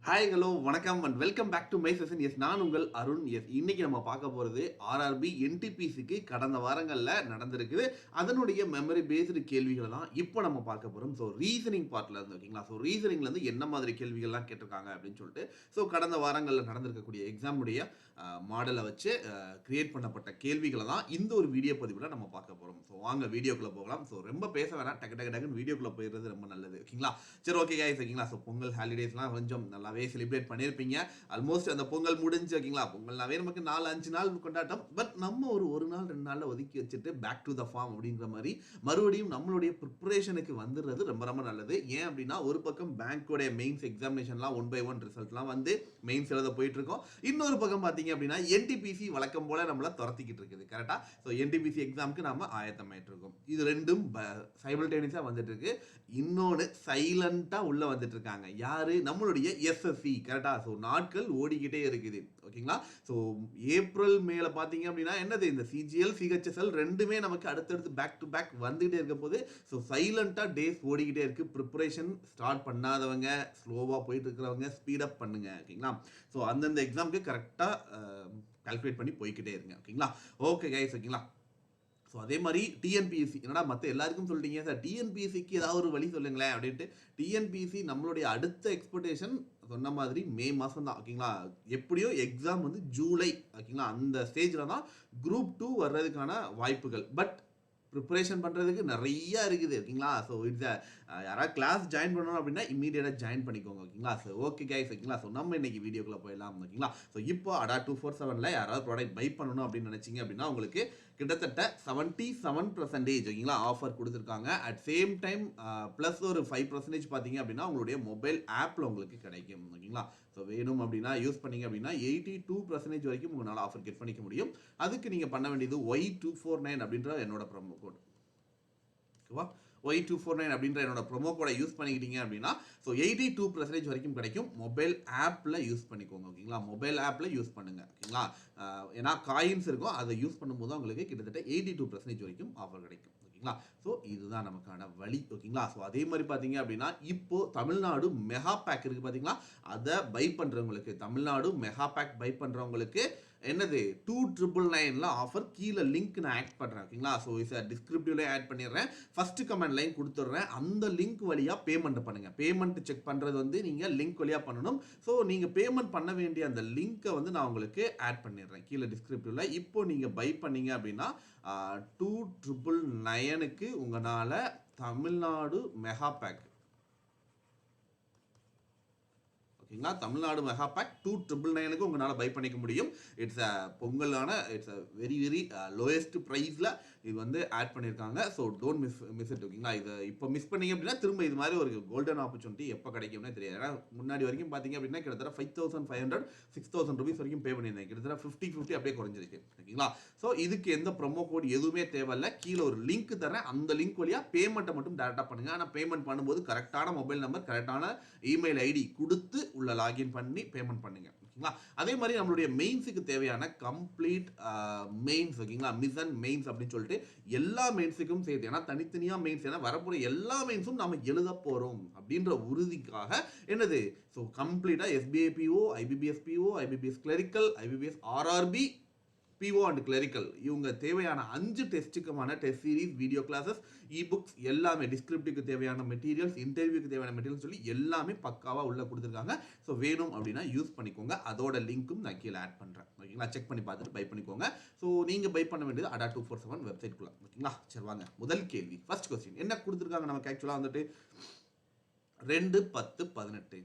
Hi hello வணக்கம் and welcome back to my session. Yes, நான் உங்கள் அருண். எஸ், இன்னைக்கு நம்ம பார்க்க போகிறது ஆர்ஆர்பி என்டிபிசிக்கு கடந்த வாரங்களில் நடந்திருக்குது. அதனுடைய மெமரி பேஸ்டு கேள்விகளை தான் இப்போ நம்ம பார்க்க போகிறோம். ஸோ ரீசனிங் பார்ட்டில் இருந்து ஓகேங்களா. ஸோ ரீசனிங்லேருந்து என்ன மாதிரி கேள்விகள்லாம் கேட்டிருக்காங்க அப்படின்னு சொல்லிட்டு ஸோ கடந்த வாரங்களில் நடந்திருக்கக்கூடிய எக்ஸாமுடைய மாடலை வச்சு கிரியேட் பண்ணப்பட்ட கேள்விகளை தான் இந்த ஒரு வீடியோ பதிவில் நம்ம பார்க்க போகிறோம். ஸோ வாங்க வீடியோக்குள்ளே போகலாம். ஸோ ரொம்ப பேச வேணாம், டக்குன்னு வீடியோக்குள்ளே போயிடுறது ரொம்ப நல்லது ஓகேங்களா. சரி, ஓகே கைஸ் ஓகேங்களா. ஸோ பொங்கல் ஹாலிடேஸ்லாம் கொஞ்சம் நல்லா செலிப்ரேட் பண்ணியிருப்பீங்க. ஆல்மோஸ்ட் அந்த பொங்கல் முடிஞ்சு ஓகேங்களா. பொங்கல்னாவே நமக்கு 4-5 நாள் கொண்டாட்டம். பட் நம்ம ஒரு நாள் 2 நாள்ல ஒதுக்கி வச்சுட்டு பேக் டு த ஃபார்ம் அப்படிங்கிற மாதிரி மறுபடியும் நம்மளுடைய ப்ரிப்பரேஷனுக்கு வந்துடுறது ரொம்ப ரொம்ப நல்லது. ஏன் அப்படின்னா ஒரு பக்கம் பேங்கோடைய மெயின்ஸ் எக்ஸாமினேஷன்லாம் 1 by 1 ரிசல்ட்லாம் வந்து மெயின்ஸ் எழுத போயிட்டு இருக்கோம். இன்னொரு பக்கம் பார்த்தீங்க அப்படின்னா என்டிபிசி வழக்கம் போல நம்மள துரத்திக்கிட்டு இருக்குது கரெக்டா. ஸோ என்டிபிசி எக்ஸாமுக்கு நாம ஆயத்தமாயிட்டு இருக்கோம். இது ரெண்டும் சைமல்டேனியஸா வந்துட்டு இருக்கு. இன்னொன்று சைலண்டா உள்ள வந்துட்டு இருக்காங்க. யாரு? நம்மளுடைய எஸ்எஸ்சி கரெக்டா. ஸோ நாட்கள் ஓடிக்கிட்டே இருக்குது ஓகேங்களா. ஸோ ஏப்ரல் மேல பார்த்தீங்க அப்படின்னா என்னது இந்த சிஜிஎல் சிஹெச்எஸ்எல் ரெண்டுமே நமக்கு அடுத்தடுத்து பேக் டு பேக் வந்துகிட்டே இருக்க போது. ஸோ சைலண்டா டேஸ் ஓடிக்கிட்டே இருக்கு. ப்ரிப்பரேஷன் ஸ்டார்ட் பண்ணாதவங்க, ஸ்லோவா போயிட்டு இருக்கிறவங்க ஸ்பீடப் பண்ணுங்க ஓகேங்களா. ஸோ அந்தந்த எக்ஸாமுக்கு கரெக்டாக கால்குலேட் பண்ணி போய்கிட்டே இருங்க ஓகேங்களா. ஓகே கைஸ் ஓகேங்களா. ஸோ அதே மாதிரி டிஎன்பிஎஸ்சி என்னடா மற்ற எல்லாருக்கும் சொல்லிட்டீங்க சார், டிஎன்பிஎஸ்சிக்கு ஏதாவது ஒரு வழி சொல்லுங்களேன் அப்படின்ட்டு. டிஎன்பிஎஸ்சி நம்மளுடைய அடுத்த எக்ஸ்பெக்டேஷன் சொன்ன மாதிரி மே மாதம் தான் ஓகேங்களா. எப்படியோ எக்ஸாம் வந்து ஜூலை ஓகேங்களா. அந்த ஸ்டேஜில் தான் குரூப் 2 வர்றதுக்கான வாய்ப்புகள். பட் ப்ரிப்பரேஷன் பண்ணுறதுக்கு நிறையா இருக்குது ஓகேங்களா. ஸோ இட்ஸ் யாராவது கிளாஸ் ஜாயின் பண்ணணும் அப்படின்னா இமீடியட்டாக ஜாயின் பண்ணிக்கோங்க ஓகேங்களா. ஸோ ஓகே கைஸ் ஓகேங்களா. ஸோ நம்ம இன்னைக்கு வீடியோக்குள்ளே போயிடலாம் ஓகேங்களா. ஸோ இப்போ அடா 247 யாராவது ப்ராடக்ட் பை பண்ணணும் அப்படின்னு நினச்சிங்க அப்படின்னா உங்களுக்கு கிட்டத்தட்ட 77% ஓகேங்களா ஆஃபர் கொடுத்துருக்காங்க. அட் சேம் டைம் ப்ளஸ் ஒரு 5% பார்த்தீங்க அப்படின்னா உங்களுடைய மொபைல் ஆப்பில் உங்களுக்கு கிடைக்கும் ஓகேங்களா. ஸோ வேணும் அப்படின்னா யூஸ் பண்ணீங்க அப்படின்னா 82% வரைக்கும் உங்களால் ஆஃபர் கெட் பண்ணிக்க முடியும். அதுக்கு நீங்கள் பண்ண வேண்டியது Y249 அப்படின்ற என்னோட ப்ரோமோ கோட் ஓகேவா. Y249 அப்படின்ற என்னோட ப்ரோமோ கோடை யூஸ் பண்ணிக்கிட்டீங்க அப்படின்னா ஸோ 82% வரைக்கும் கிடைக்கும். மொபைல் ஆப்பில் யூஸ் பண்ணிக்கோங்க ஓகேங்களா. மொபைல் ஆப்பில் யூஸ் பண்ணுங்க ஓகேங்களா. ஏன்னா காயின்ஸ் இருக்கும், அதை யூஸ் பண்ணும்போது உங்களுக்கு கிட்டத்தட்ட 82% வரைக்கும் ஆஃபர் கிடைக்கும் ஓகேங்களா. ஸோ இதுதான் நமக்கான வழி ஓகேங்களா. ஸோ அதே மாதிரி பார்த்தீங்க அப்படின்னா இப்போ தமிழ்நாடு மெகா பேக் இருக்குது பார்த்தீங்களா. அதை பை பண்ணுறவங்களுக்கு, தமிழ்நாடு மெகா பேக் பை பண்ணுறவங்களுக்கு என்னது 2999 ஆஃபர் கீழே லிங்க் நான் ஆட் பண்ணுறேன் ஓகேங்களா. ஸோ டிஸ்கிரிப்டிவ்லேயே ஆட் பண்ணிடுறேன். ஃபர்ஸ்ட் கமெண்ட் லைன் கொடுத்துட்றேன். அந்த லிங்க் வழியாக பேமெண்ட் பண்ணுங்கள். பேமெண்ட் செக் பண்ணுறது வந்து நீங்கள் லிங்க் வழியாக பண்ணணும். ஸோ நீங்கள் பேமெண்ட் பண்ண வேண்டிய அந்த லிங்க்கை வந்து நான் உங்களுக்கு ஆட் பண்ணிடுறேன் கீழே டிஸ்கிரிப்டிவ்ல. இப்போ நீங்கள் பை பண்ணீங்க அப்படின்னா 2999க்கு உங்களால் தமிழ்நாடு மெகா பேக் ஓகேங்களா. தமிழ்நாடு மெகா பேக் 2999க்கு உங்களால் பை பண்ணிக்க முடியும். இட்ஸ் பொங்கலான இட்ஸ் வெரி லோயஸ்ட் ப்ரைஸில் இது வந்து ஆட் பண்ணியிருக்காங்க. ஸோ டோன்ட் மிஸ் இட் ஓகேங்களா. இதை இப்போ மிஸ் பண்ணீங்க அப்படின்னா திரும்ப இது மாதிரி ஒரு கோல்டன் ஆப்பர்ச்சுனிட்டி எப்போ கிடைக்கும்னே தெரியாது. ஏன்னா முன்னாடி வரைக்கும் பார்த்தீங்க அப்படின்னா கிட்டத்தட்ட 5500 6000 ருபீஸ் வரைக்கும் பே பண்ணியிருந்தேன். கிட்டத்தட்ட 50 அப்படியே குறைஞ்சிருக்கு ஓகேங்களா. ஸோ இதுக்கு எந்த ப்ரோமோ கோட் எதுவுமே தேவையில்லை. கீழே ஒரு லிங்க் தரேன். அந்த லிங்க் வழியாக பேமெண்ட்டை மட்டும் டேரெக்டாக பண்ணுங்கள். ஆனால் பேமெண்ட் பண்ணும்போது கரெக்டான மொபைல் நம்பர், கரெக்டான இமெயில் ஐடி கொடுத்து உள்ள லாகின் பண்ணி பேமெண்ட் பண்ணுங்க ஓகேங்களா. அதே மாதிரி நம்மளுடைய மெயின்ஸுக்கு தேவையான கம்ப்ளீட் மெயின்ஸ் ஓகேங்களா, மிஸ் அண்ட் மெயின்ஸ் அப்படின்னு சொல்லிட்டு எல்லா மெயின்ஸுக்கும் சேர்த்து, ஏன்னா தனித்தனியாக மெயின்ஸ், ஏன்னா வரப்போகிற எல்லா மெயின்ஸும் நம்ம எழுத போகிறோம் அப்படின்ற உறுதிக்காக என்னது ஸோ கம்ப்ளீட்டாக SBI PO, IBPS PO, IBPS clerical, IBPS RRB PO and clerical இவங்க தேவையான 5 டெஸ்ட்டுக்குமான test series, video classes, ebooks எல்லாமே, டிஸ்கிரிப்டிவ்க்கு தேவையான மெட்டீரியல்ஸ், இன்டர்வியூக்கு தேவையான மெட்டீரியல் சொல்லி எல்லாமே பக்காவாக உள்ள கொடுத்துருக்காங்க. ஸோ வேணும் அப்படின்னா யூஸ் பண்ணிக்கோங்க. அதோட லிங்க்கும் நான் கீழே ஆட் பண்ணுறேன் ஓகேங்களா. செக் பண்ணி பார்த்துட்டு பை பண்ணிக்கோங்க. ஸோ நீங்கள் பை பண்ண வேண்டியது அடா 247 வெப்சைட்குள்ளே ஓகேங்களா. சரி வாங்க முதல் கேள்வி. ஃபர்ஸ்ட் கொஸ்டின் என்ன கொடுத்துருக்காங்க நமக்கு ஆக்சுவலாக வந்துட்டு 2-10-18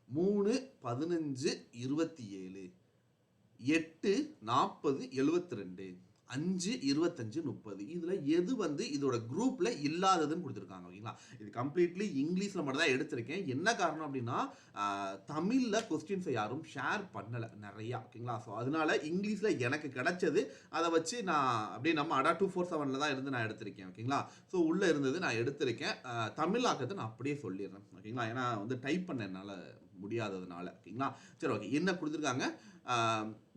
3-15-27 8-40-72 5-25-30 இதுல எது வந்து இதோட குரூப்ல இல்லாததுன்னு கொடுத்துருக்காங்க ஓகேங்களா. இது கம்ப்ளீட்லி இங்கிலீஷ்ல மட்டும் தான் எடுத்திருக்கேன். என்ன காரணம் அப்படின்னா தமிழ்ல கொஸ்டின்ஸை யாரும் ஷேர் பண்ணல நிறையா ஓகேங்களா. ஸோ அதனால இங்கிலீஷ்ல எனக்கு கிடைச்சது அதை வச்சு நான் அப்படியே நம்ம அடா 247 தான் இருந்து நான் எடுத்திருக்கேன் ஓகேங்களா. ஸோ உள்ள இருந்தது நான் எடுத்திருக்கேன். தமிழ் ஆக்கத்தை நான் அப்படியே சொல்லிடுறேன் ஓகேங்களா. ஏன்னா வந்து டைப் பண்ண என்னால் முடியாததுனால ஓகேங்களா. சரி ஓகே. என்ன கொடுத்துருக்காங்க,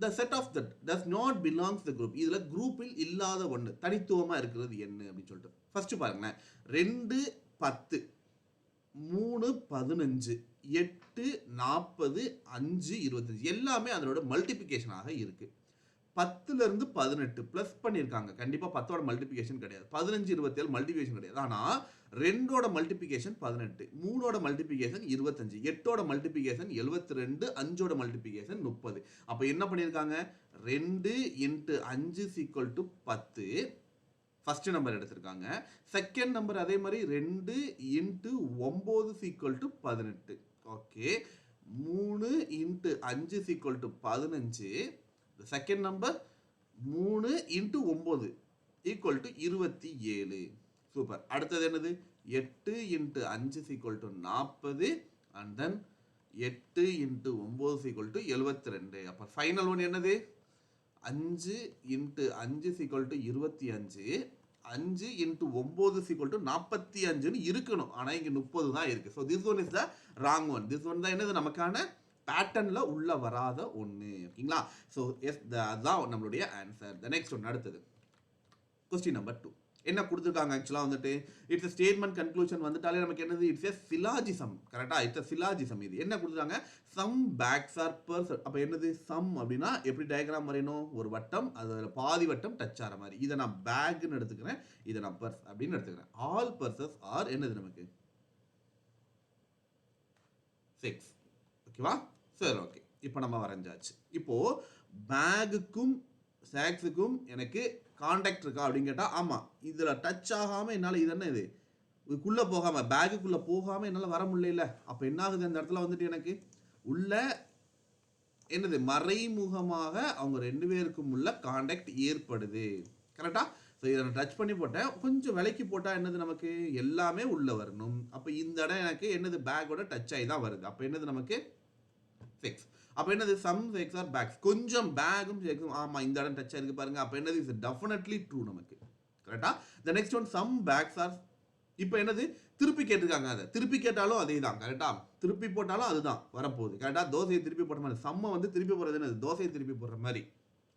the set of that does not belongs the group. இதுல குரூப்பில் இல்லாத ஒன்று தனித்துவமா இருக்கிறது என்ன அப்படின்னு சொல்லிட்டு ஃபர்ஸ்ட் பாருங்களேன். 2-10 3-15 8, 40, 5, 25 எல்லாமே அதனோட மல்டிபிகேஷனாக இருக்கு. 10ல இருந்து 18 பிளஸ் பண்ணியிருக்காங்க. கண்டிப்பா 10ஓட மல்டிபிகேஷன் கிடையாது. 15, 27 மல்டிபிகேஷன் கிடையாது. ஆனா 2ஓட மல்டிபிகேஷன் 18, 3ஓட மல்டிபிகேஷன் 25, 8ஓட மல்டிபிகேஷன் 72, 5ஓட மல்டிபிகேஷன் 30. அப்ப என்ன பண்ணியிருக்காங்க? 2 × 5 = 10. ஃபர்ஸ்ட் நம்பர் எடுத்திருக்காங்க. செகண்ட் நம்பர் அதே மாதிரி 2 × 9 = 18. ஓகே. 3 × 5 = 15. Second number 3 × 9 = 27. சூப்பர். அடுத்தது என்னது? 8 × 5 = 40 and then 8 × 9 = 72. அப்ப ஃபைனல் ஒன் என்னது? 5 × 5 = 25. 5 × 9 = 45 இருக்கணும். ஆனா இங்க 30 தான் இருக்கு. So this one is the wrong one. This one தான் என்னது? நமக்கான பேட்டர்ன்ல உள்ள வராத ஒண்ணு. ஓகேங்களா? So எஸ் அதான் நம்மளுடைய ஆன்சர். The next one அடுத்தது. Question number 2. என்ன கொடுத்திருக்காங்க ஆக்சுவலா வந்துட்டு இட்ஸ் a statement conclusion வந்துட்டாலே நமக்கு என்னது? It's a syllogism. கரெக்ட்டா? இட்ஸ் a syllogism இது. என்ன கொடுத்திருக்காங்க? some bags are purse. அப்ப என்னது? some அப்படினா எப்படி டயகிராம் வரையணும்? ஒரு வட்டம், அதுல பாதி வட்டம் டச் ஆற மாதிரி. இத நான் பேக் ன்னு எடுத்துக்கிறேன். இத நான் பர்ஸ் அப்படினு எடுத்துக்கிறேன். all purses are என்னது நமக்கு? 6. ஓகேவா? சரி ஓகே. இப்போ நம்ம வரைஞ்சாச்சு. இப்போ பேக்குக்கும் சாக்ஸுக்கும் எனக்கு கான்டாக்ட் இருக்கா அப்படின்னு கேட்டா ஆமா. இதுல டச் ஆகாம என்னால இது என்ன இது? இதுக்குள்ள போகாம பேக்குக்குள்ள போகாம என்னால வர முடியல. அப்ப என்ன ஆகுது அந்த இடத்துல வந்துட்டு எனக்கு உள்ள என்னது மறைமுகமாக அவங்க ரெண்டு பேருக்கும் உள்ள கான்டாக்ட் ஏற்படுது. கரெக்ட்டா? சோ இத நான் டச் பண்ணி போட்டேன். கொஞ்சம் விலக்கி போட்டா என்னது நமக்கு எல்லாமே உள்ள வரணும். அப்ப இந்த இடம் எனக்கு என்னது பேக்கோட டச் ஆயி தான் வருது. அப்ப என்னது நமக்கு 6. அப்ப என்னது some sex are bags. கொஞ்சம் பேக்கும் செக்ஸும் ஆமா இந்த இடம் டச் ஆயிருக்கு பாருங்க. அப்ப என்னது இஸ் டெஃபினெட்லி ட்ரூ நமக்கு. கரெக்ட்டா? the next one some bags are இப்போ என்னது திருப்பி கேட்டிருக்காங்க. அத திருப்பி கேட்டாலும் அதேதான். கரெக்ட்டா? திருப்பி போட்டாலும் அதுதான் வரப்போகுது. கரெக்ட்டா? தோசையை திருப்பி போட்ட மாதிரி சம்ம வந்து திருப்பி போடுறது என்னது? தோசையை திருப்பி போடுற மாதிரி.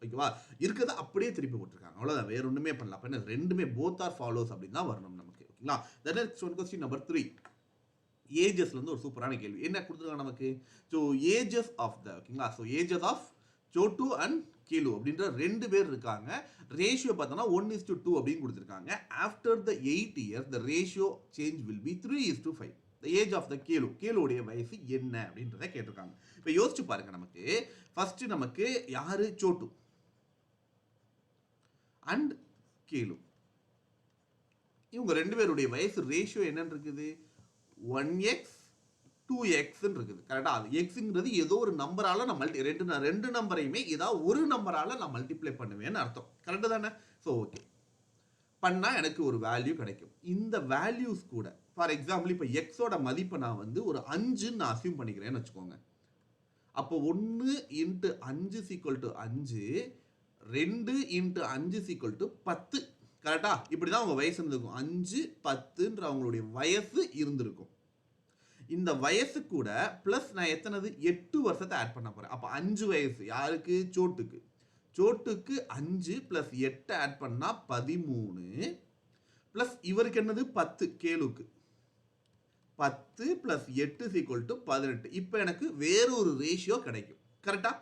ஓகேவா? இருக்கத அப்படியே திருப்பி போட்டுருக்காங்க. அவ்வளவுதான். வேற ஒண்ணுமே பண்ணல. அப்ப என்ன ரெண்டுமே both are follows அப்படின்னு தான் வரணும் நமக்கு. ஓகேங்களா? the next one question number 3. ஏஜஸ்ல இருந்து ஒரு சூப்பரான கேள்வி. என்ன கொடுத்திருக்காங்க நமக்கு? சோ ஏஜஸ் ஆஃப் த ஓகேங்களா? So ages of Chotu and கீலு அப்படின்ற ரெண்டு பேர் இருக்காங்க. ரேஷியோ பார்த்தோம்னா 1:2 அப்படின்னு கொடுத்திருக்காங்க. After the 8 years the ratio change will be 3:5. The age of the கேலு கேலுடைய வயசு என்ன அப்படின்றத கேட்டிருக்காங்க. இப்போ யோசிச்சு பாருங்க. நமக்கு ஃபர்ஸ்ட் நமக்கு யாரு? சோட்டு அண்ட் கேலு. இவங்க ரெண்டு பேருடைய வயசு ரேஷியோ என்னன்னு இருக்குது? 1x 2x ன்னு இருக்குது. கரெக்ட்டா? அது xங்கிறது ஏதோ ஒரு நம்பரால நான் ரெண்டு நம்பரையுமே ஏதாவது ஒரு நம்பரால நான் மல்டிப்ளை பண்ணுவேன்னு அர்த்தம். கரெக்ட் தானே? So okay. பண்ணா எனக்கு ஒரு வேல்யூ கிடைக்கும். இந்த வேல்யூஸ் கூட ஃபார் எக்ஸாம்பிள் இப்போ x ஓட மதிப்பை நான் வந்து ஒரு 5 ன்னு நான் அஸ்யூம் பண்ணிக்கிறேன்னு வெச்சுக்கோங்க. அப்போ 1 × 5 = 5, 2 × 5 = 10. கரெக்ட்டா? இப்படி தான் அவங்க வயசு இருந்திருக்கும். 5, 10ன்ற அவங்களுடைய வயசு இருந்திருக்கும். இந்த வயசு கூட பிளஸ் நான் எத்தனது 8 வருஷத்தை ஆட் பண்ண போறேன். அப்ப 5 வயசு யாருக்கு? சோட்டுக்கு. சோட்டுக்கு 5 பிளஸ் 8 ஆட் பண்ணா 13 பிளஸ் இவருக்கு என்னது 10 கேலுக்கு. 10 பிளஸ் 8 = 18. இப்போ எனக்கு வேற ஒரு ரேஷியோ கிடைக்கும். கரெக்ட்டா?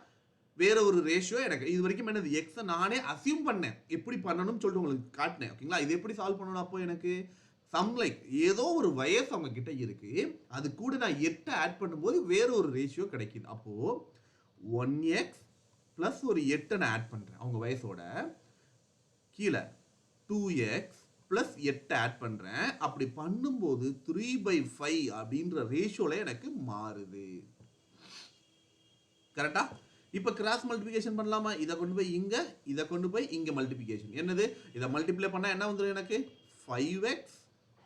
வேற ஒரு ரேஷியோ எனக்கு இது வரைக்கும் என்னது x நானே அஸ்யூம் பண்ணேன். எப்படி பண்ணணும்னு சொல்லிட்டு உங்களுக்கு காட்டினேன். ஓகேங்களா? இது எப்படி சால்வ் பண்ணணும்? அப்போ எனக்கு சம் லைக் ஏதோ ஒரு வயசு அவங்க கிட்ட இருக்கு. அது கூட நான் 8 ஆட் பண்ணும்போது வேற ஒரு ரேஷியோ கிடைக்குது. அப்போ 1x பிளஸ் ஒரு 8 நான் ஆட் பண்றேன் அவங்க வயசோட. கீழே 2x பிளஸ் 8 ஆட் பண்றேன். அப்படி பண்ணும்போது 3/5 அப்படின்ற ரேஷியோல எனக்கு மாறுது. கரெக்ட்டா? இப்போ கிராஸ் மல்டிப்ளிகேஷன் பண்ணலாமா? இத கொண்டு போய் இங்க மல்டிப்ளிகேஷன். என்னது? இத மல்டிப்ளை பண்ணா என்ன வந்துரும் எனக்கு? 5x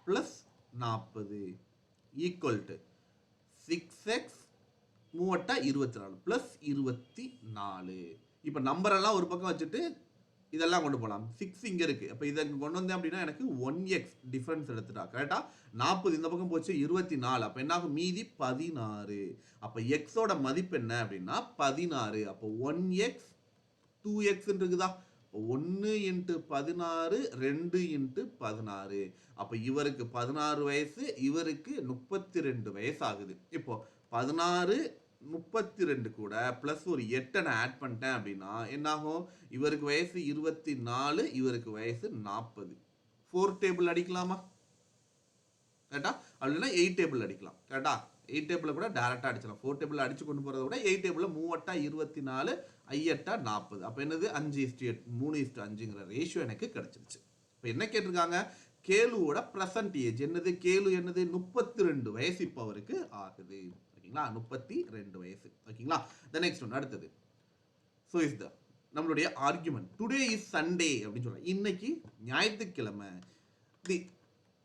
plus 40 equal to 6x 24 plus 24. இப்போ நம்பர் எல்லாம் ஒரு பக்கம் வச்சுட்டு இதெல்லாம் கொண்டு போலாம். 6 இங்க இருக்கு. அப்ப இத கொண்டு வந்தேன் அப்படினா எனக்கு 1x டிஃபரன்ஸ் எடுத்துட்டா. கரெக்ட்டா? 40 இந்த பக்கம் போச்சு 24. அப்ப என்ன ஆகும்? மீதி 16. அப்ப x ஓட மதிப்பு என்ன அப்படினா 16. அப்ப 1x 2x இருக்குதா? 1 × 16 2 × 16. அப்ப இவருக்கு 16 வயசு, இவருக்கு 32 வயசு ஆகுது. இப்போ 16 32 கூட பிளஸ் ஒரு 8 நான் ஆட் பண்ணிட்டேன் அப்படின்னா என்ன ஆகும்? இவருக்கு வயசு 24, இவருக்கு வயசு 40. 4 டேபிள் அடிக்கலாமா? கரெக்டா? அப்படின்னா 8 டேபிள் அடிக்கலாம். கரெக்டா? 8 டேபிள் கூட டைரக்டா அடிச்சலாம். 4 டேபிள் அடிச்சு கொண்டு போறதை விட 8 டேபிள் 3 24, 5 40. அப்ப என்னது 5:8 3:5ங்கிற ரேஷியோ எனக்கு கிடைச்சிருச்சு. இப்ப என்ன கேட்டிருக்காங்க? கேலுவோட பிரசன்ட் ஏஜ் என்னது? கேலு என்னது? 32 வயசு இப்ப அவருக்கு ஆகுது. ஓகேங்களா? 32 வயசு. ஓகேங்களா? தி நெக்ஸ்ட் ஒன் அடுத்தது. சோ இஸ் த நம்மளுடைய ஆர்குமெண்ட். டுடே இஸ் சண்டே அப்படின்னு சொல்றோம். இன்னைக்கு ஞாயிற்றுக்கிழமை. தி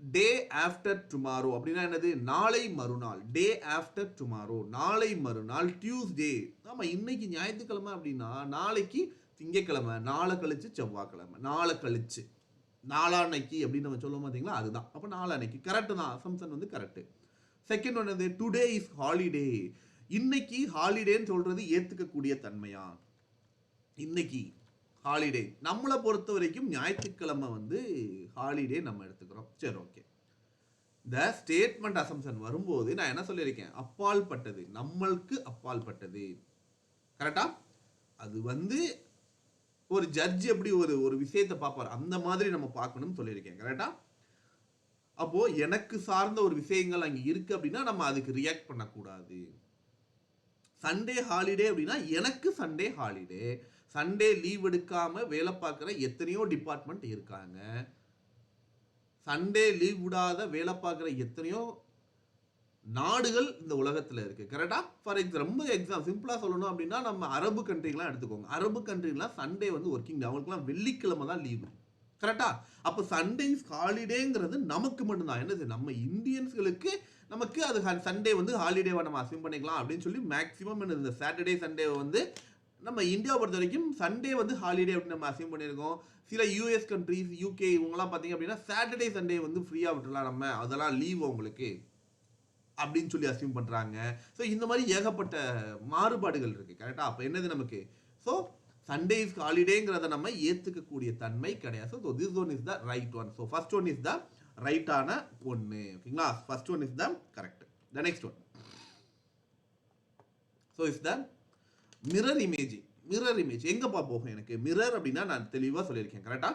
டே ஆஃப்டர் டுமாரோ அப்படின்னா என்னது? நாளை மறுநாள். டே ஆஃப்டர் டுமாரோ நாளை மறுநாள் டியூஸ்டே. ஆமா, இன்னைக்கு ஞாயிற்றுக்கிழமை அப்படின்னா நாளைக்கு திங்கக்கிழமை, நாளை கழிச்சு செவ்வாய்க்கிழமை, நாளை கழிச்சு நாளான்னைக்கு அப்படின்னு நம்ம சொல்லுவோம் பார்த்தீங்களா, அதுதான். அப்போ நாளான்னைக்கு கரெக்டு தான். அசம்சன் வந்து கரெக்டு. செகண்ட் ஒன் என்னது? Today is holiday. இன்னைக்கு ஹாலிடேன்னு சொல்றது ஏத்துக்கக்கூடிய தன்மையா? இன்னைக்கு ஹாலிடே நம்மளை பொறுத்த வரைக்கும் ஞாயிற்றுக்கிழமை வந்து ஹாலிடே நம்ம எடுத்துக்கிறோம். சரி, ஓகே. இந்த ஸ்டேட்மெண்ட் அசம்ஷன் வரும்போது நான் என்ன சொல்லியிருக்கேன்? அப்பால் பட்டது, நம்மளுக்கு அப்பால் பட்டது. கரெக்டா? அது வந்து ஒரு ஜட்ஜ் எப்படி ஒரு விஷயத்தை பார்ப்பார் அந்த மாதிரி நம்ம பார்க்கணும்னு சொல்லியிருக்கேன். கரெக்டா? அப்போ எனக்கு சார்ந்த ஒரு விஷயங்கள் அங்கே இருக்கு அப்படின்னா நம்ம அதுக்கு ரியாக்ட் பண்ணக்கூடாது. சண்டே ஹாலிடே அப்படின்னா எனக்கு சண்டே ஹாலிடே. சண்டே லீவ் எடுக்காம வேலை பார்க்குற எத்தனையோ டிபார்ட்மெண்ட் இருக்காங்க. சண்டே லீவ் விடாத வேலை பார்க்குற எத்தனையோ நாடுகள் இந்த உலகத்தில் இருக்கு. கரெக்டா? ஃபார் ரொம்ப சிம்பிளா சொல்லணும் அப்படின்னா நம்ம அரபு கண்ட்ரிலாம் எடுத்துக்கோங்க. அரபு கண்ட்ரிலாம் சண்டே வந்து ஒர்க்கிங் டே. அவங்களுக்குலாம் வெள்ளிக்கிழமை தான் லீவு. கரெக்டா? அப்போ சண்டே ஹாலிடேங்கிறது நமக்கு மட்டும்தான். என்னது? நம்ம இந்தியன்ஸ்களுக்கு நமக்கு அது சண்டே வந்து ஹாலிடேவை நம்ம அசியூம் பண்ணிக்கலாம் அப்படின்னு சொல்லி மேக்ஸிமம் இந்த சாட்டர்டே சண்டே வந்து நம்ம இந்தியாவை பொறுத்த வரைக்கும் சண்டே வந்து ஹாலிடே அப்படின்னு நம்ம அசியூம் பண்ணியிருக்கோம். சில யூஎஸ் கண்ட்ரிஸ், யூகே இவங்கலாம் பார்த்தீங்க அப்படின்னா சாட்டர்டே சண்டே வந்து ஃப்ரீயாக விட்டுலாம், நம்ம அதெல்லாம் லீவ் உங்களுக்கு அப்படின்னு சொல்லி அசியூம் பண்ணுறாங்க. ஸோ இந்த மாதிரி ஏகப்பட்ட மாறுபாடுகள் இருக்குது. கரெக்டாக? அப்போ என்னது நமக்கு? ஸோ சண்டே இஸ் ஹாலிடேங்கிறத நம்ம ஏற்றுக்கக்கூடிய தன்மை கிடையாது. So this one is the right one. So first one is the ரைட்டான ஒன்று. ஓகேங்களா? First one is the correct. The next one. So is the mirror image. Mirror image எங்கப்பா போகும்? எனக்கு மிரர் அப்படின்னா நான் தெளிவாக சொல்லியிருக்கேன். கரெக்டா?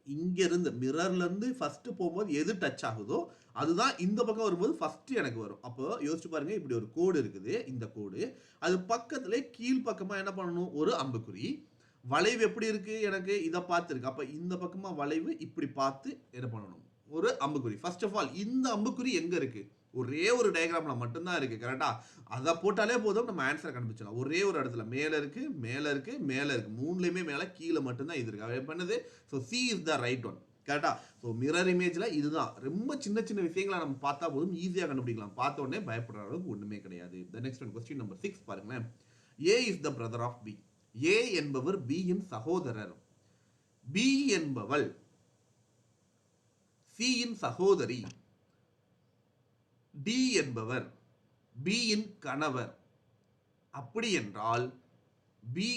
இங்கிருந்து மிரர்ல இருந்து ஃபர்ஸ்ட் போகும்போது எது டச் ஆகுதோ அதுதான் இந்த பக்கம் வரும்போது ஃபர்ஸ்ட் எனக்கு வரும். அப்போ யோசிச்சு பாருங்க, இப்படி ஒரு கோடு இருக்குது. இந்த கோடு அது பக்கத்துல கீழ் பக்கமா என்ன பண்ணணும்? ஒரு அம்புக்குறி. வளைவு எப்படி இருக்கு? எனக்கு இதை பார்த்து இருக்கு. அப்ப இந்த பக்கமா வளைவு இப்படி பார்த்து என்ன பண்ணணும்? ஒரு அம்புக்குறி. ஃபர்ஸ்ட் ஆஃப் ஆல் இந்த அம்புக்குறி எங்க இருக்கு? ஒரே ஒரு டயக்ராம்ல மட்டும்தான் இருக்கு. கரெக்டா? அதை போட்டாலே போதும், நம்ம ஆன்சரை கண்டுபிடிச்சலாம். ஒரே ஒரு இடத்துல மேல இருக்கு, மேல இருக்கு, மேல இருக்கு. மூணுலயுமே மேல, கீழே மட்டும்தான் இது இருக்கு. பண்ணுது. So C is the right one. கரெக்டா? ஸோ மிரர் இமேஜ்ல இதுதான். ரொம்ப சின்ன சின்ன விஷயங்களை நம்ம பார்த்தா போதும், ஈஸியாக கண்டுபிடிக்கலாம். பார்த்த உடனே பயப்படுற அளவுக்கு ஒண்ணுமே கிடையாது. The next one, question number 6 பாருங்களேன். A is the brother of B. A என்பவர் பி இன் சகோதரர். பி என்பவள் சி இன் சகோதரி. டி என்பவர் பி இன் கணவர். அப்படி என்றால் பி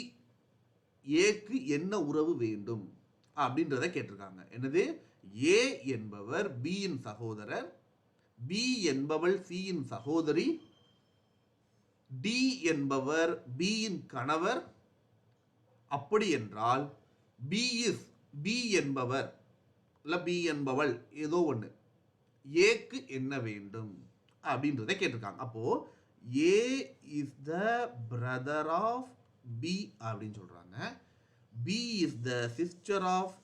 ஏக்கு என்ன உறவு வேண்டும் அப்படின்றத கேட்டிருக்காங்க. என்னது? ஏ என்பவர் பி இன் சகோதரர், பி என்பவள் சி இன் சகோதரி, டி என்பவர் பி இன் கணவர். அப்படி என்றால் பி என்பவர் இல்ல பி என்பவள் ஏதோ ஒன்று ஏக்கு என்ன வேண்டும் அப்படின்றத கேட்டிருக்காங்க. அப்போ A is the brother of B அப்படின்னு சொல்றாங்க. B is the sister of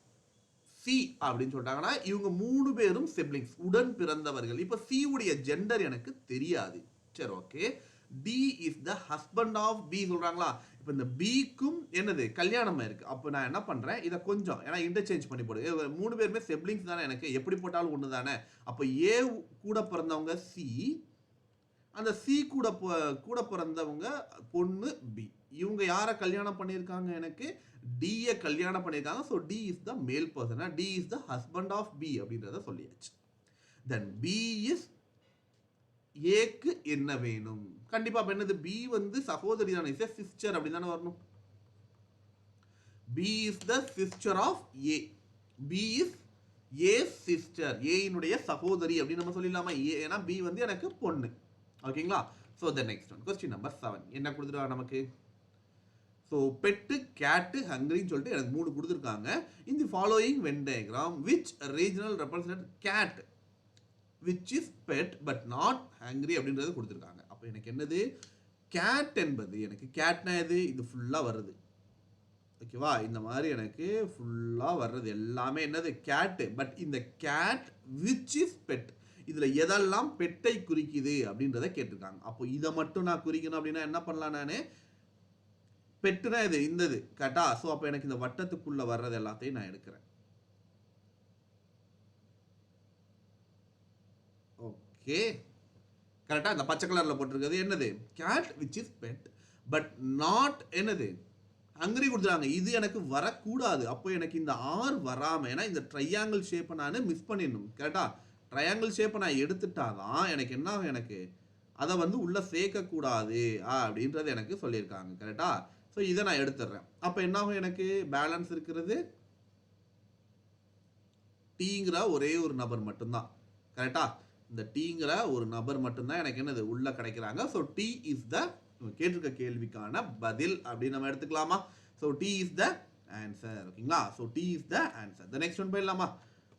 C அப்படின்னு சொல்றாங்கன்னா இவங்க 3 பேரும் சிப்ளிங்ஸ், உடன் பிறந்தவர்கள். இப்ப சி உடைய ஜெண்டர் எனக்கு தெரியாது. சரி, okay. D is the husband of B சொல்றாங்களா? இப்போ இந்த பிக்கும் என்னது? கல்யாணம் இருக்கு. அப்போ நான் என்ன பண்றேன்? இதை கொஞ்சம் ஏன்னா இன்டர்சேஞ்ச் பண்ணி போடு. 3 பேருமே சிப்ளிங்ஸ் தானே, எனக்கு எப்படி போட்டாலும் ஒன்று தானே. அப்போ ஏ கூட பிறந்தவங்க சி, அந்த சி கூட பிறந்தவங்க பொண்ணு பி. இவங்க யாரை கல்யாணம் பண்ணியிருக்காங்க? எனக்கு டியை கல்யாணம் பண்ணியிருக்காங்க. So D is the male person. D is the husband of B அப்படின்றத சொல்லியாச்சு. தென் பி இஸ் ஏக்கு என்ன வேணும்? கண்டிப்பா என்னது? பி வந்து சகோதரி தானே, சிஸ்டர் அப்படி தானே வரணும். B is the sister of A. B is A sister. A இனுடைய சகோதரி அப்படின்னு நம்ம சொல்லிடலாமா? ஏன்னா B வந்து எனக்கு பொண்ணு. ஓகேங்களா? So the next one question number 7 என்ன கொடுத்துருக்காங்க நமக்கு? ஸோ பெட்டு கேட்டு ஹங்கிரின்னு சொல்லிட்டு எனக்கு 3 கொடுத்துருக்காங்க. In the following Venn diagram which region represent cat which is bed but not hungry அப்படின்றது கொடுத்துருக்காங்க. அப்போ எனக்கு என்னது? கேட் என்பது எனக்கு கேட்னா எது? இது ஃபுல்லாக வருது. ஓகேவா? இந்த மாதிரி எனக்கு ஃபுல்லாக வர்றது எல்லாமே என்னது? கேட்டு. பட் இந்த கேட் விச் இஸ் பெட், இதில் எதெல்லாம் பெட்டை குறிக்குது அப்படின்றத கேட்டிருக்காங்க. அப்போ இதை மட்டும் நான் குறிக்கணும் அப்படின்னா என்ன பண்ணலாம்? நான் பெட்டுனா இது இந்த இது கரெக்டா? ஸோ அப்போ எனக்கு இந்த வட்டத்துக்குள்ள வர்றது எல்லாத்தையும் நான் எடுக்கிறேன். ஓகே கரெக்டா? இந்த பச்சை கலர்ல போட்டிருக்கிறது என்னது? Cat which is bed but not என்னது? ஹங்கரி கொடுத்துறாங்க. இது எனக்கு வரக்கூடாது. அப்போ எனக்கு இந்த ஆர் வராம, ஏன்னா இந்த ட்ரையாங்கிள் ஷேப்பை நான் மிஸ் பண்ணிடணும். கரெக்டா? ட்ரையாங்கிள் ஷேப்பை நான் எடுத்துட்டாதான் எனக்கு என்ன ஆகும்? எனக்கு அதை வந்து உள்ள சேர்க்கக்கூடாது அப்படின்றது எனக்கு சொல்லியிருக்காங்க. கரெக்டா? ஸோ இதை நான் எடுத்துடுறேன். அப்போ என்ன ஆகும்? எனக்கு பேலன்ஸ் இருக்கிறது டீங்கிற ஒரே ஒரு நபர் மட்டும்தான். கரெக்டா? இந்த டீங்கிற ஒரு நபர் மட்டும்தான் எனக்கு என்னது உள்ள கிடைக்கிறாங்க. ஸோ டி இஸ் த கேட்டிருக்க கேள்விக்கான பதில் அப்படின்னு நம்ம எடுத்துக்கலாமா? So D is the answer. ஓகேங்களா? So D is the answer. The next one போயிடலாமா?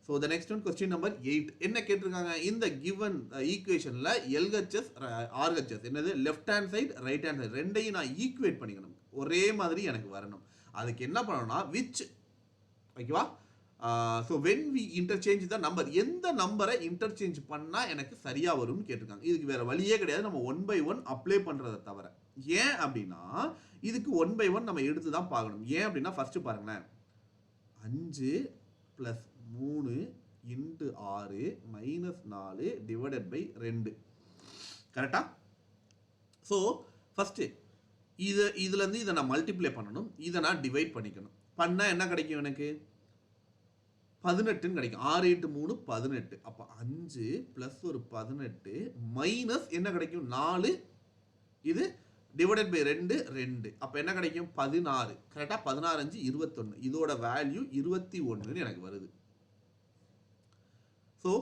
So the next one question number 8 என்ன கேட்டிருக்காங்க? இந்த கிவன் ஈக்குவேஷனில் எல்ஹெச்எஸ் ஆர்ஹெச்எஸ் என்னது? Left hand side right hand side ரெண்டையும் நான் ஈக்குவேட் பண்ணிக்கணும். ஒரே மாதிரி எனக்கு வரணும். அதுக்கு என்ன பண்ணணும்னா விச், ஓகேவா? So when we interchange the number, எந்த நம்பரை இன்டர்சேஞ்ச் பண்ணால் எனக்கு சரியாக வரும்னு கேட்டிருக்காங்க. இதுக்கு வேறு வழியே கிடையாது, நம்ம 1 by 1 அப்ளை பண்ணுறதை தவிர. ஏன் அப்படின்னா இதுக்கு 1 by 1 நம்ம எடுத்து தான் பார்க்கணும். ஏன் அப்படின்னா ஃபஸ்ட்டு பாருங்களேன், 5 + 3 × 6 - 4 டிவைடட் பை 2. கரெக்டா? ஸோ ஃபஸ்ட்டு இதுலேருந்து இதை நான் மல்டிப்ளை பண்ணணும், இதை நான் டிவைட் பண்ணிக்கணும். பண்ணால் என்ன கிடைக்கும்? எனக்கு 18 கிடைக்கும். 6 × 3 18. அப்போ 5 + ஒரு 18 மைனஸ் என்ன கிடைக்கும்? 4, இது டிவைடட் பை 2 2. அப்போ என்ன கிடைக்கும்? 16. கரெக்டாக? 16 5 21. இதோட வேல்யூ 21 எனக்கு வருது. ஸோ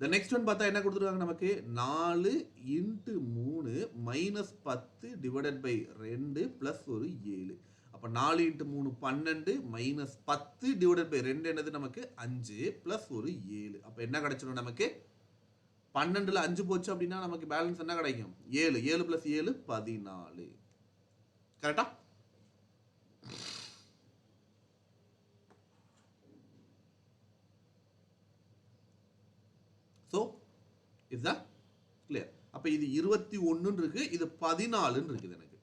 த நெக்ஸ்ட் ஒன் பார்த்தா என்ன கொடுத்துருக்காங்க நமக்கு? 4 × 3 -10 டிவைடட் பை 2 + ஒரு 7. அப்போ 4 × 3 12 -10 டிவைடட் பை 2 என்னது நமக்கு? 5 + ஒரு 7. அப்போ என்ன கிடைச்சிடும் நமக்கு? 12ல் 5 போச்சு அப்படின்னா நமக்கு பேலன்ஸ் என்ன கிடைக்கும்? 7. 7 + 7 14. கரெக்டா? So is the clear. அப்போ இது 21 இருக்கு, இது 14 இருக்குது எனக்கு.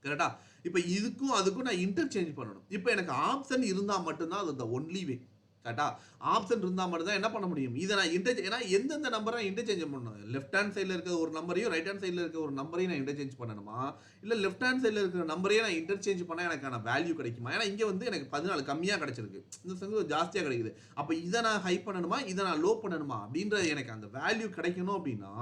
கரெக்டா? இப்போ இதுக்கும் அதுக்கும் நான் இன்டர்சேஞ்ச் பண்ணணும். இப்போ எனக்கு ஆப்ஷன் இருந்தால் மட்டும்தான் அது ஒன்லி வே. கரெக்டா? ஆப்ஷன் இருந்தால் மட்டும்தான் என்ன பண்ண முடியும்? இதை நான் ஏன்னா எந்தெந்த நம்பரை இன்டர்சேஞ்ச் பண்ணணும்? லெஃப்ட் ஹேண்ட் சைடில் இருக்கிற ஒரு நம்பரையும் ரைட் ஹேண்ட் சைடில் இருக்கிற ஒரு நம்பரையும் நான் இன்டர்சேஞ்ச் பண்ணணுமா? இல்லை லெஃப்ட் ஹேண்ட் சைடில் இருக்கிற நம்பரையே நான் இன்டர்சேஞ்ச் பண்ணால் எனக்கான வேல்யூ கிடைக்குமா? ஏன்னா இங்கே வந்து எனக்கு 14 கம்மியாக கிடைச்சிருக்கு, இந்த சங்கு ஜாஸ்தியாக கிடைக்குது. அப்போ இதை நான் ஹை பண்ணணுமா, இதை நான் லோ பண்ணணுமா அப்படின்ற எனக்கு அந்த வேல்யூ கிடைக்கணும் அப்படின்னா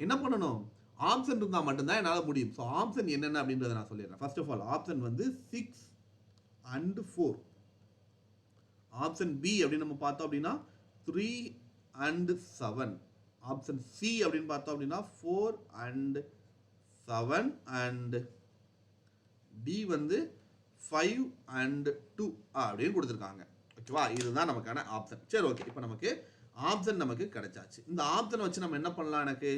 என்ன பண்ணணும்? ஆப்ஷன் இருந்தால் மட்டும்தான் என்னால் முடியும். ஸோ ஆப்ஷன் என்னென்ன அப்படின்றத நான் சொல்லிடுறேன். ஃபர்ஸ்ட் ஆஃப் ஆல் ஆப்ஷன் வந்து 6 and 4. ஆப்ஷன் பி அப்படின்னு நம்ம பார்த்தோம் அப்படின்னா 3 and 7. ஆப்ஷன் சி அப்படின்னு பார்த்தோம் அப்படின்னா 4 and 7 and டி வந்து 5 and 2 அப்படின்னு கொடுத்துருக்காங்க. ஓகேவா? இதுதான் நமக்கான ஆப்ஷன். சரி ஓகே, இப்போ நமக்கு ஆப்ஷன் நமக்கு கிடைச்சாச்சு. இந்த ஆப்ஷனை வச்சு நம்ம என்ன பண்ணலாம்? எனக்கு